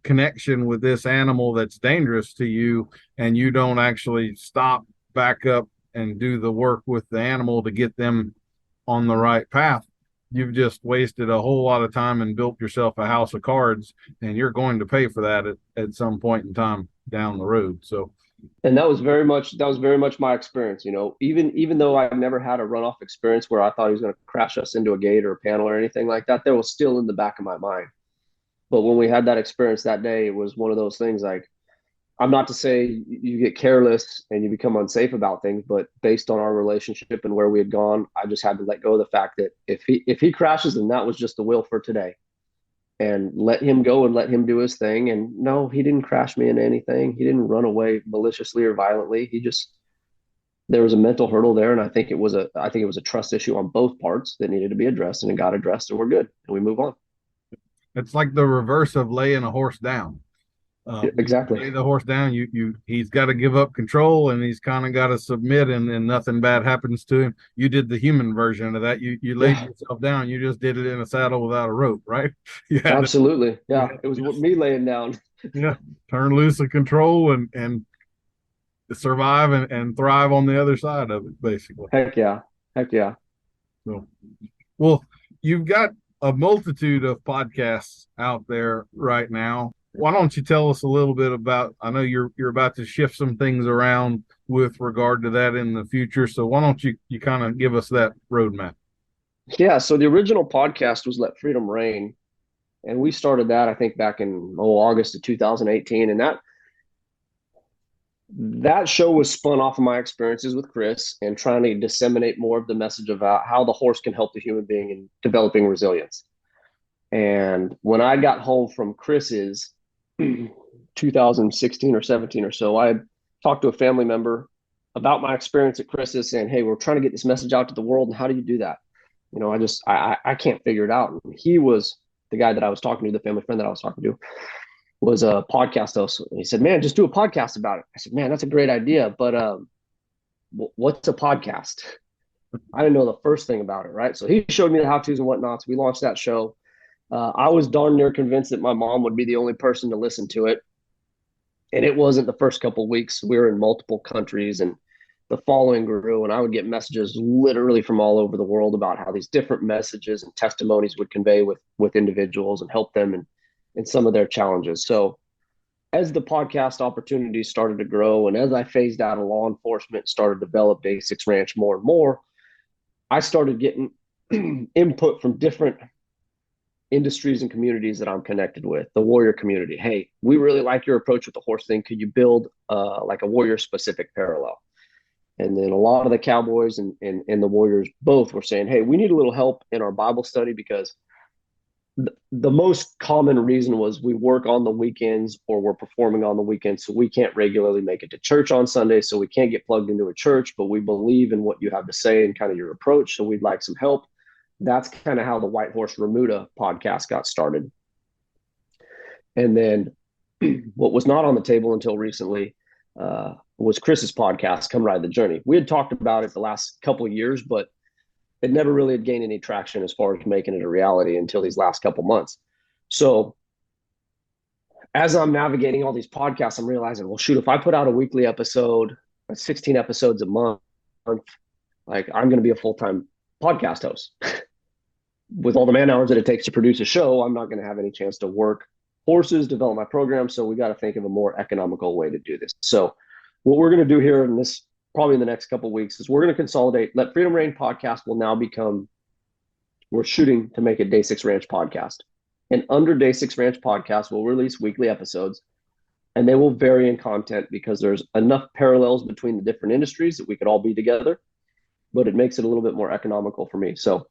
connection with this animal that's dangerous to you and you don't actually stop, back up and do the work with the animal to get them on the right path, you've just wasted a whole lot of time and built yourself a house of cards, and you're going to pay for that at some point in time down the road. So And that was very much my experience. Even though I've never had a runoff experience where I thought he was going to crash us into a gate or a panel or anything like that, there was still in the back of my mind. But when we had that experience that day, it was one of those things like, I'm not to say you get careless and you become unsafe about things, but based on our relationship and where we had gone, I just had to let go of the fact that if he crashes, then that was just the will for today, and let him go and let him do his thing. And no, he didn't crash me into anything. He didn't run away maliciously or violently. He just there was a mental hurdle there, and I think it was a trust issue on both parts that needed to be addressed, and it got addressed, and we're good, and we move on. it's like the reverse of laying a horse down. Exactly. Lay the horse down. He's got to give up control, and he's kind of got to submit, and nothing bad happens to him. You did the human version of that. You laid Yeah, yourself down. You just did it in a saddle without a rope, right? You had to, absolutely. you Yeah, had it to was just, me laying down. yeah, turn loose of control and survive and thrive on the other side of it, basically. Heck yeah. Heck yeah. So, well, you've got a multitude of podcasts out there right now. Why don't you tell us a little bit about? I know you're about to shift some things around with regard to that in the future. So why don't you kind of give us that roadmap? Yeah. So the original podcast was Let Freedom Reign. And we started that, I think, back in August of 2018. And that show was spun off of my experiences with Chris and trying to disseminate more of the message about how the horse can help the human being in developing resilience. And when I got home from Chris's 2016 or 17 or so, I talked to a family member about my experience at Chris's, saying, "Hey, we're trying to get this message out to the world, and how do you do that? I can't figure it out." And he was the guy that I was talking to, the family friend that I was talking to, was a podcast host. And he said, "Man, just do a podcast about it." I said, "Man, that's a great idea, but what's a podcast?" I didn't know the first thing about it, right? So he showed me the how-tos and whatnots. We launched that show. I was darn near convinced that my mom would be the only person to listen to it. And it wasn't the first couple of weeks. We were in multiple countries, and the following grew, and I would get messages literally from all over the world about how these different messages and testimonies would convey with individuals and help them in some of their challenges. So as the podcast opportunities started to grow, and as I phased out of law enforcement, started to develop Day Six Ranch more and more, I started getting input from different industries and communities that I'm connected with. The warrior community. "Hey, we really like your approach with the horse thing. Could you build like a warrior specific parallel?" And then a lot of the cowboys and the warriors both were saying, "Hey, we need a little help in our Bible study, because the most common reason was we work on the weekends or we're performing on the weekends, so we can't regularly make it to church on Sunday, so we can't get plugged into a church, but we believe in what you have to say and kind of your approach, so we'd like some help." That's kind of how the White Horse Remuda podcast got started. And then what was not on the table until recently was Chris's podcast, Come Ride the Journey. We had talked about it the last couple of years, but it never really had gained any traction as far as making it a reality until these last couple months. So as I'm navigating all these podcasts, I'm realizing, well, shoot, if I put out a weekly episode, 16 episodes a month, like I'm going to be a full-time podcast host. With all the man hours that it takes to produce a show, I'm not going to have any chance to work horses, develop my program. So we got to think of a more economical way to do this. So what we're going to do here in this, probably in the next couple of weeks, is we're going to consolidate. Let Freedom Reign podcast will now become, we're shooting to make a Day Six Ranch podcast. And under Day Six Ranch podcast, we'll release weekly episodes, and they will vary in content because there's enough parallels between the different industries that we could all be together, but it makes it a little bit more economical for me. So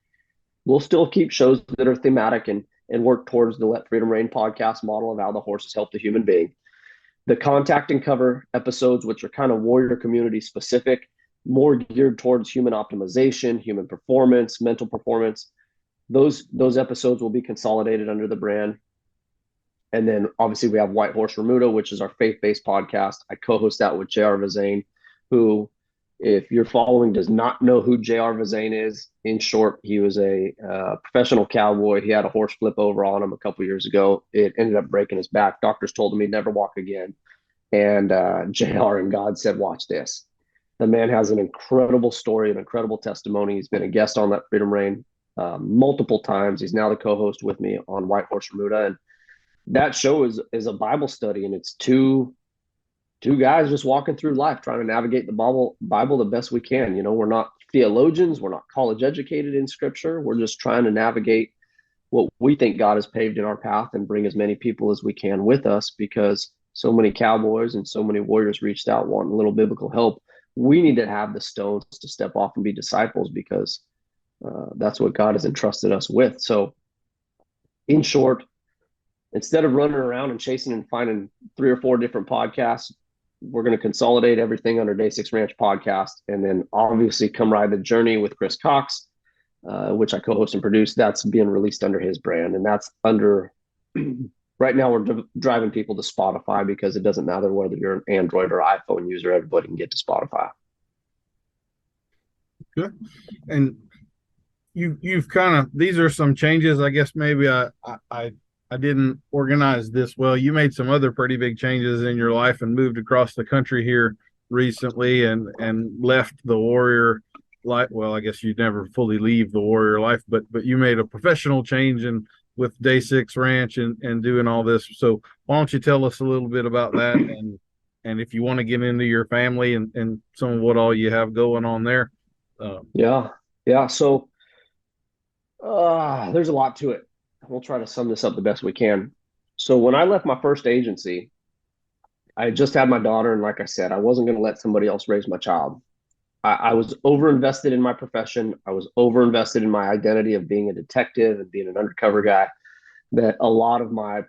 we'll still keep shows that are thematic and work towards the Let Freedom Reign podcast model of how the horses help the human being. The contact and cover episodes, which are kind of warrior community specific, more geared towards human optimization, human performance, mental performance. Those episodes will be consolidated under the brand. And then obviously we have White Horse Remuda, which is our faith-based podcast. I co-host that with J.R. Vazane, who, if you're following, does not know who J.R. Vazane is. In short, he was a professional cowboy. He had a horse flip over on him a couple years ago. It ended up breaking his back. Doctors told him he'd never walk again. And J.R. and God said, "Watch this." The man has an incredible story, an incredible testimony. He's been a guest on Let Freedom Reign multiple times. He's now the co-host with me on White Horse Remuda. And that show is a Bible study, and it's two guys just walking through life, trying to navigate the Bible the best we can. You know, we're not theologians, we're not college educated in Scripture. We're just trying to navigate what we think God has paved in our path and bring as many people as we can with us, because so many cowboys and so many warriors reached out wanting a little biblical help. We need to have the stones to step off and be disciples, because that's what God has entrusted us with. So, in short, instead of running around and chasing and finding 3 or 4 different podcasts, we're going to consolidate everything under Day Six Ranch podcast. And then obviously Come Ride the Journey with Chris Cox, which I co-host and produce. That's being released under his brand. And that's under right now we're driving people to Spotify because it doesn't matter whether you're an Android or iPhone user, everybody can get to Spotify. Good. And you've kind of, these are some changes. I guess maybe I didn't organize this well. You made some other pretty big changes in your life and moved across the country here recently and left the warrior life. Well, I guess you'd never fully leave the warrior life, but you made a professional change and with Day Six Ranch and doing all this. So why don't you tell us a little bit about that and if you want to get into your family and some of what all you have going on there. Yeah. Yeah. So there's a lot to it. We'll try to sum this up the best we can. So when I left my first agency, I had just had my daughter, and like I said, I wasn't going to let somebody else raise my child. I was overinvested in my profession. I was overinvested in my identity of being a detective and being an undercover guy. That a lot of my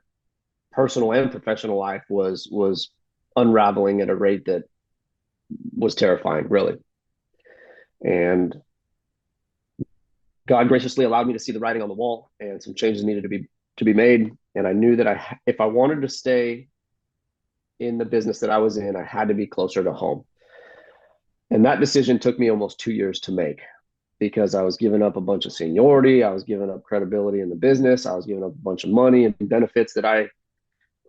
personal and professional life was unraveling at a rate that was terrifying, really. And God graciously allowed me to see the writing on the wall, and some changes needed to be made. And I knew that if I wanted to stay in the business that I was in, I had to be closer to home. And that decision took me almost 2 years to make because I was giving up a bunch of seniority, I was giving up credibility in the business, I was giving up a bunch of money and benefits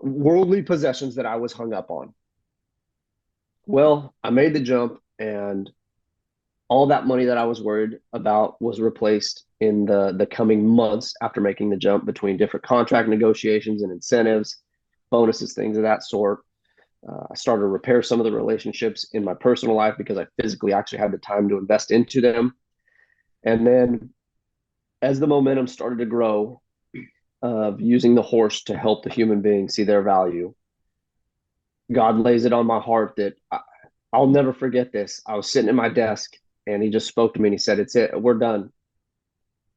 worldly possessions that I was hung up on. Well, I made the jump, and all that money that I was worried about was replaced in the coming months after making the jump between different contract negotiations and incentives, bonuses, things of that sort. I started to repair some of the relationships in my personal life because I physically actually had the time to invest into them. And then as the momentum started to grow of using the horse to help the human being see their value, God lays it on my heart that I'll never forget this. I was sitting at my desk and he just spoke to me and he said, "It's it. We're done.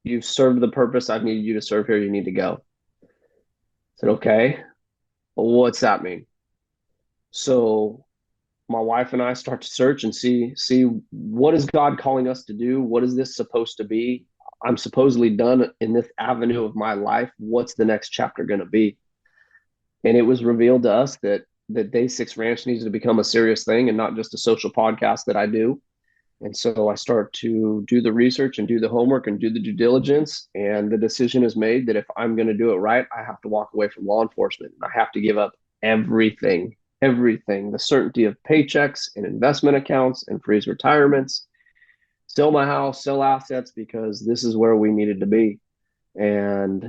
You've served the purpose I've needed you to serve here. You need to go." I said, "Okay. Well, what's that mean?" So my wife and I start to search and see what is God calling us to do? What is this supposed to be? I'm supposedly done in this avenue of my life. What's the next chapter going to be? And it was revealed to us that Day Six Ranch needs to become a serious thing and not just a social podcast that I do. And so I start to do the research and do the homework and do the due diligence. And the decision is made that if I'm going to do it right, I have to walk away from law enforcement. I have to give up everything, everything, the certainty of paychecks and investment accounts and freeze retirements, sell my house, sell assets, because this is where we needed to be. And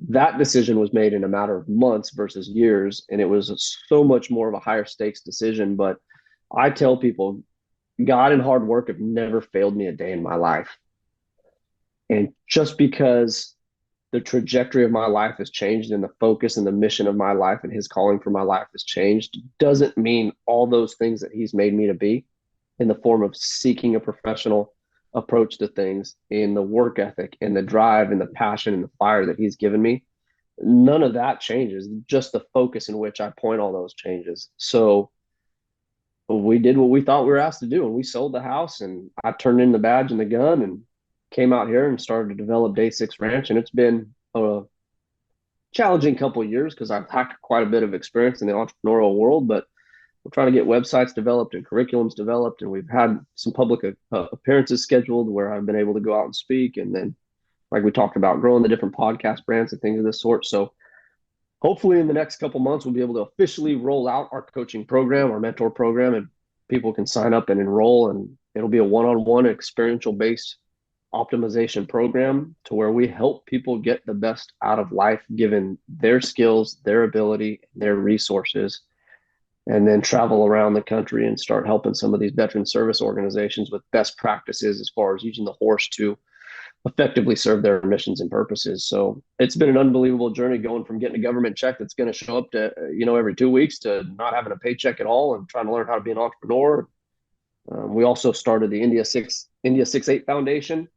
that decision was made in a matter of months versus years. And it was so much more of a higher stakes decision. But I tell people, God and hard work have never failed me a day in my life. And just because the trajectory of my life has changed and the focus and the mission of my life and his calling for my life has changed doesn't mean all those things that he's made me to be in the form of seeking a professional approach to things, in the work ethic and the drive and the passion and the fire that he's given me, none of that changes, just the focus in which I point all those changes. So we did what we thought we were asked to do, and we sold the house, and I turned in the badge and the gun and came out here and started to develop Day Six Ranch. And it's been a challenging couple of years because I've had quite a bit of experience in the entrepreneurial world, but we're trying to get websites developed and curriculums developed. And we've had some public appearances scheduled where I've been able to go out and speak. And then, like we talked about, growing the different podcast brands and things of this sort. So hopefully in the next couple months, we'll be able to officially roll out our coaching program, our mentor program, and people can sign up and enroll. And it'll be a one-on-one experiential based optimization program to where we help people get the best out of life, given their skills, their ability, their resources, and then travel around the country and start helping some of these veteran service organizations with best practices as far as using the horse to effectively serve their missions and purposes. So it's been an unbelievable journey, going from getting a government check that's going to show up to, every 2 weeks, to not having a paycheck at all and trying to learn how to be an entrepreneur. We also started the India 6-8 Foundation,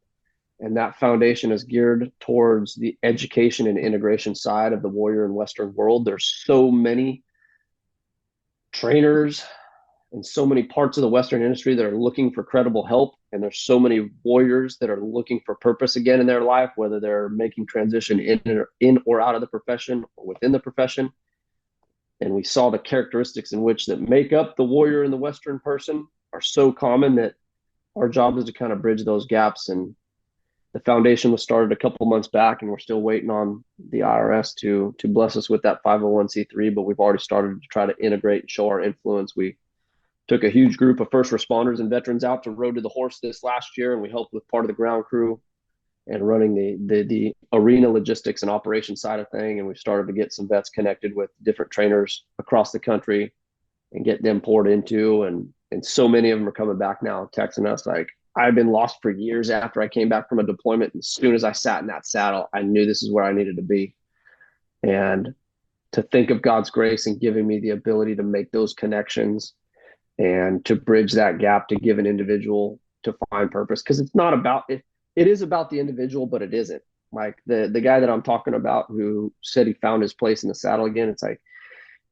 and that foundation is geared towards the education and integration side of the warrior and Western world. There's so many trainers and so many parts of the Western industry that are looking for credible help And there's so many warriors that are looking for purpose again in their life, whether they're making transition in or out of the profession or within the profession. And we saw the characteristics in which that make up the warrior and the Western person are so common that our job is to kind of bridge those gaps. And the foundation was started a couple months back, and we're still waiting on the IRS to bless us with that 501c3. But we've already started to try to integrate and show our influence. We took a huge group of first responders and veterans out to Road to the Horse this last year, and we helped with part of the ground crew and running the arena logistics and operation side of thing. And we've started to get some vets connected with different trainers across the country and get them poured into. And so many of them are coming back now, texting us like, I've been lost for years after I came back from a deployment. And as soon as I sat in that saddle, I knew this is where I needed to be. And to think of God's grace and giving me the ability to make those connections and to bridge that gap to give an individual to find purpose. Because it's not about it. It is about the individual, but it isn't. Like the guy that I'm talking about who said he found his place in the saddle again, it's like,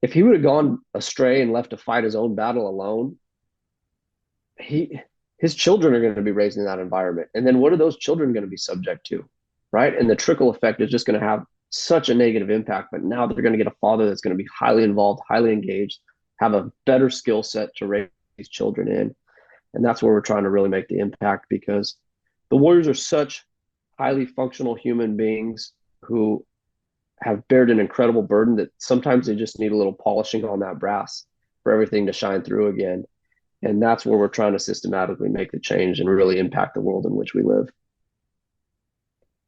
if he would have gone astray and left to fight his own battle alone, his children are going to be raised in that environment. And then what are those children going to be subject to? Right. And the trickle effect is just going to have such a negative impact. But now they're going to get a father that's going to be highly involved, highly engaged, have a better skill set to raise these children in. And that's where we're trying to really make the impact, because the warriors are such highly functional human beings who have bared an incredible burden that sometimes they just need a little polishing on that brass for everything to shine through again. And that's where we're trying to systematically make the change and really impact the world in which we live.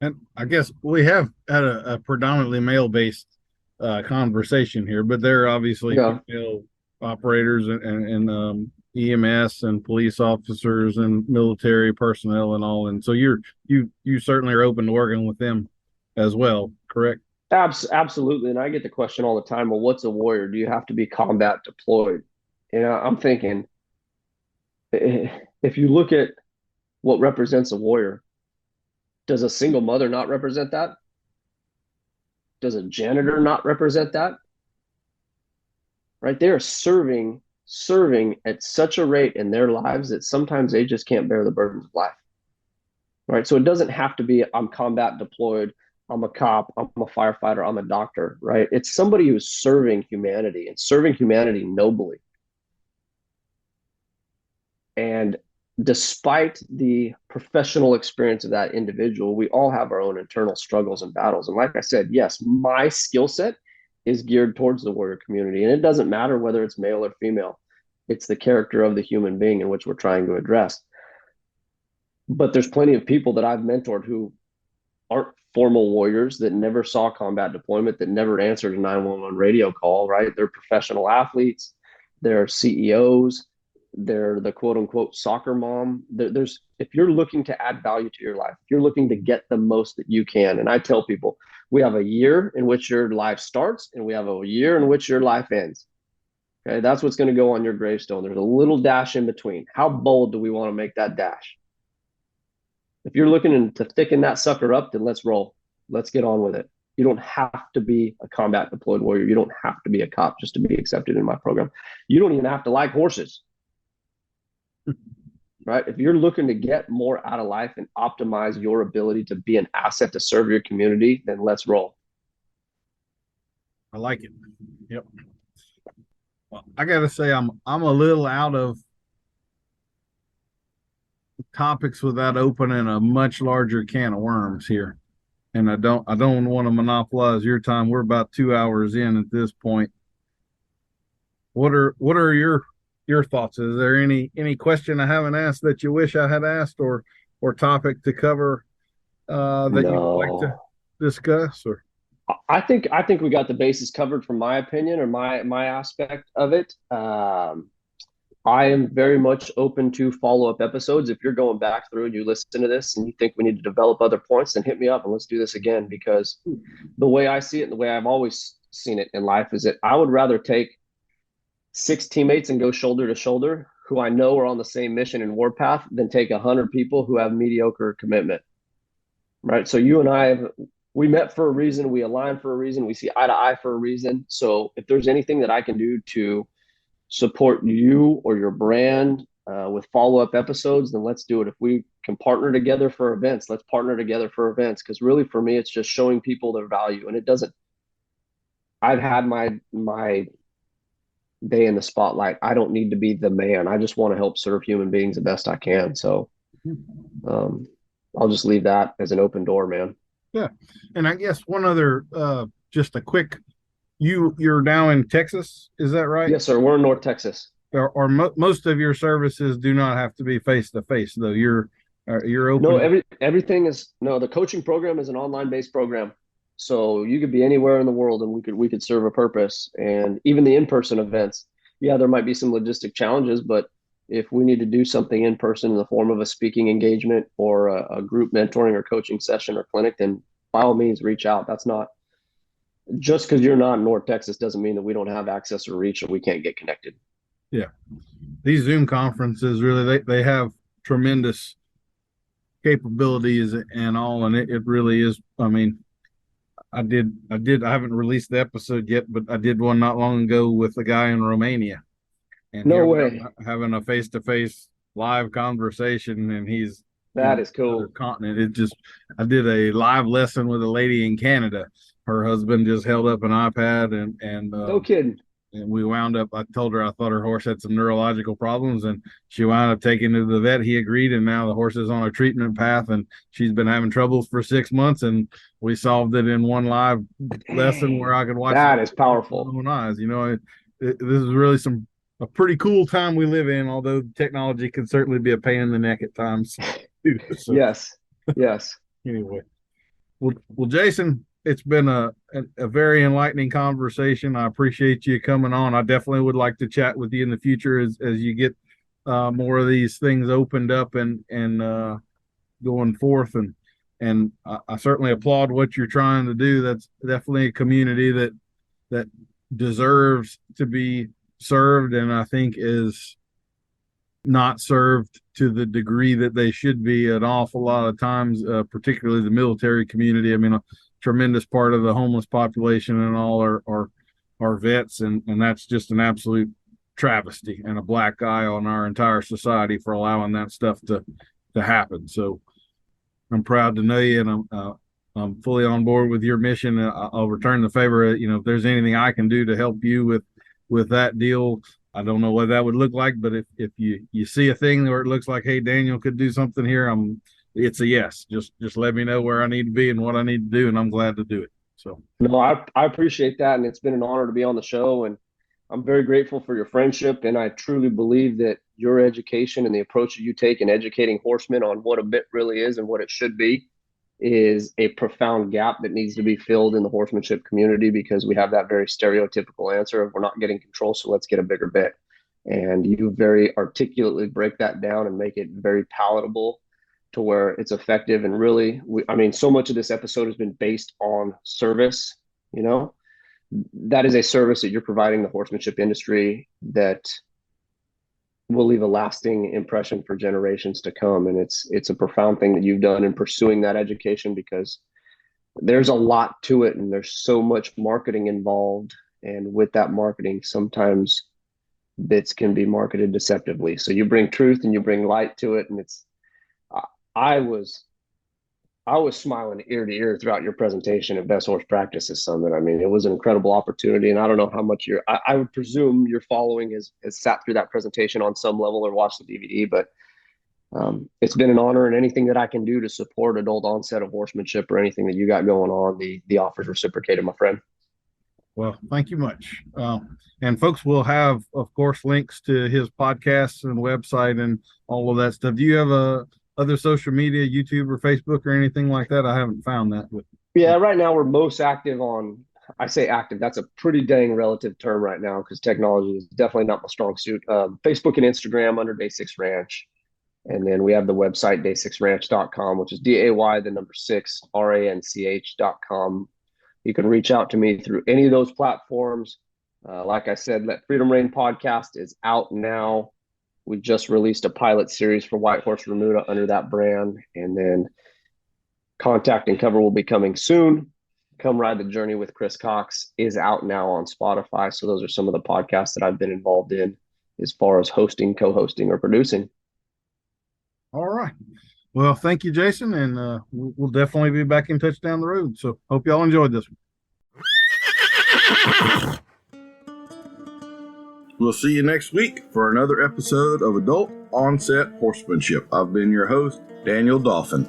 And I guess we have had a predominantly male-based conversation here, but there are obviously female operators and EMS and police officers and military personnel and all. And so you certainly are open to working with them as well, correct? Absolutely. And I get the question all the time, well, what's a warrior? Do you have to be combat deployed? And I'm thinking, if you look at what represents a warrior, does a single mother not represent that? Does a janitor not represent that? Right? They are serving at such a rate in their lives that sometimes they just can't bear the burdens of life. Right? So it doesn't have to be, I'm combat deployed, I'm a cop, I'm a firefighter, I'm a doctor, right? It's somebody who's serving humanity and serving humanity nobly. And despite the professional experience of that individual, we all have our own internal struggles and battles. And like I said, yes, my skill set is geared towards the warrior community. And it doesn't matter whether it's male or female. It's the character of the human being in which we're trying to address. But there's plenty of people that I've mentored who aren't formal warriors, that never saw combat deployment, that never answered a 911 radio call, right? They're professional athletes, they're CEOs, they're the quote unquote soccer mom. There's, if you're looking to add value to your life, if you're looking to get the most that you can, and I tell people, we have a year in which your life starts and we have a year in which your life ends. Okay, that's what's going to go on your gravestone. There's a little dash in between. How bold do we want to make that dash? If you're looking to thicken that sucker up, then let's roll. Let's get on with it. You don't have to be a combat deployed warrior. You don't have to be a cop just to be accepted in my program. You don't even have to like horses. Right? If you're looking to get more out of life and optimize your ability to be an asset to serve your community, then let's roll. I like it. Yep. Well, I gotta say, I'm a little out of topics without opening a much larger can of worms here. And I don't want to monopolize your time. We're about 2 hours in at this point. What are your thoughts? Is there any question I haven't asked that you wish I had asked, or topic to cover that you'd like to discuss? Or I think we got the bases covered from my opinion, or my aspect of it. I am very much open to follow-up episodes. If you're going back through and you listen to this and you think we need to develop other points, then hit me up and let's do this again. Because the way I see it and the way I've always seen it in life is that I would rather take 6 teammates and go shoulder to shoulder who I know are on the same mission and warpath than take 100 people who have mediocre commitment. Right? So you and I, we met for a reason. We align for a reason. We see eye to eye for a reason. So if there's anything that I can do to support you or your brand with follow-up episodes, then let's do it. If we can partner together for events, let's partner together for events. Because really, for me, it's just showing people their value, and it doesn't. I've had my day in the spotlight. I don't need to be the man. I just want to help serve human beings the best I can. So um, I'll just leave that as an open door, man. Yeah. And I guess one other, just a quick, you're now in Texas, is that right? Yes, sir. We're in North Texas. Or most of your services do not have to be face to face, though. You're No, open. everything is no. The coaching program is an online based program, so you could be anywhere in the world, and we could serve a purpose. And even the in person events, yeah, there might be some logistic challenges, but if we need to do something in person in the form of a speaking engagement or a group mentoring or coaching session or clinic, then by all means reach out. That's not just because you're not in North Texas doesn't mean that we don't have access or reach or we can't get connected. Yeah. These Zoom conferences really they have tremendous capabilities and all, and it really is. I mean, I haven't released the episode yet, but I did one not long ago with a guy in Romania, and No here we way. are having a face to face live conversation, and he's That is another cool. continent. I did a live lesson with a lady in Canada. Her husband just held up an iPad No kidding. and we wound up. I told her I thought her horse had some neurological problems, and she wound up taking to the vet. He agreed, and now the horse is on a treatment path, and she's been having troubles for 6 months, and we solved it in one live lesson where Dang, I could watch it that is with my powerful. own eyes. This is really a pretty cool time we live in, although technology can certainly be a pain in the neck at times. So Yes, yes. anyway, well, Jason, it's been a very enlightening conversation. I appreciate you coming on. I definitely would like to chat with you in the future as you get more of these things opened up and going forth. And I certainly applaud what you're trying to do. That's definitely a community that deserves to be served, and I think is not served to the degree that they should be an awful lot of times, particularly the military community. I mean, a tremendous part of the homeless population and all are vets, and that's just an absolute travesty and a black eye on our entire society for allowing that stuff to happen. So I'm proud to know you, and I'm fully on board with your mission. I'll return the favor. If there's anything I can do to help you with that deal, I don't know what that would look like, but if you see a thing where it looks like, hey, Daniel could do something here, it's a yes. Just let me know where I need to be and what I need to do, and I'm glad to do it. So No, I appreciate that, and it's been an honor to be on the show. And I'm very grateful for your friendship. And I truly believe that your education and the approach that you take in educating horsemen on what a bit really is and what it should be is a profound gap that needs to be filled in the horsemanship community because we have that very stereotypical answer of we're not getting control, so let's get a bigger bit. And you very articulately break that down and make it very palatable to where it's effective. And really, I mean, so much of this episode has been based on service. You know, that is a service that you're providing the horsemanship industry that will leave a lasting impression for generations to come. And it's a profound thing that you've done in pursuing that education because there's a lot to it and there's so much marketing involved. And with that marketing, sometimes bits can be marketed deceptively. So you bring truth and you bring light to it. And I was I was smiling ear to ear throughout your presentation at Best Horse Practices Summit. I mean, it was an incredible opportunity, and I don't know how much I would presume your following has sat through that presentation on some level or watched the DVD, but it's been an honor, and anything that I can do to support adult onset of horsemanship or anything that you got going on, the offers reciprocated, my friend. well, thank you much. And folks will have, of course, links to his podcasts and website and all of that stuff. Do you have other social media, YouTube or Facebook or anything like that? I haven't found that. But Yeah, right now we're most active on. I say active. That's a pretty dang relative term right now because technology is definitely not my strong suit. Facebook and Instagram under Day Six Ranch. And then we have the website day6ranch.com, which is DAY, the number six, RANCH.com. You can reach out to me through any of those platforms. Like I said, Let Freedom Reign podcast is out now. We just released a pilot series for White Horse Remuda under that brand. And then Contact and Cover will be coming soon. Come Ride the Journey with Chris Cox is out now on Spotify. So those are some of the podcasts that I've been involved in as far as hosting, co-hosting, or producing. All right. Well, thank you, Jason, and we'll definitely be back in touch down the road. So hope y'all enjoyed this one. We'll see you next week for another episode of Adult Onset Horsemanship. I've been your host, Daniel Dolphin.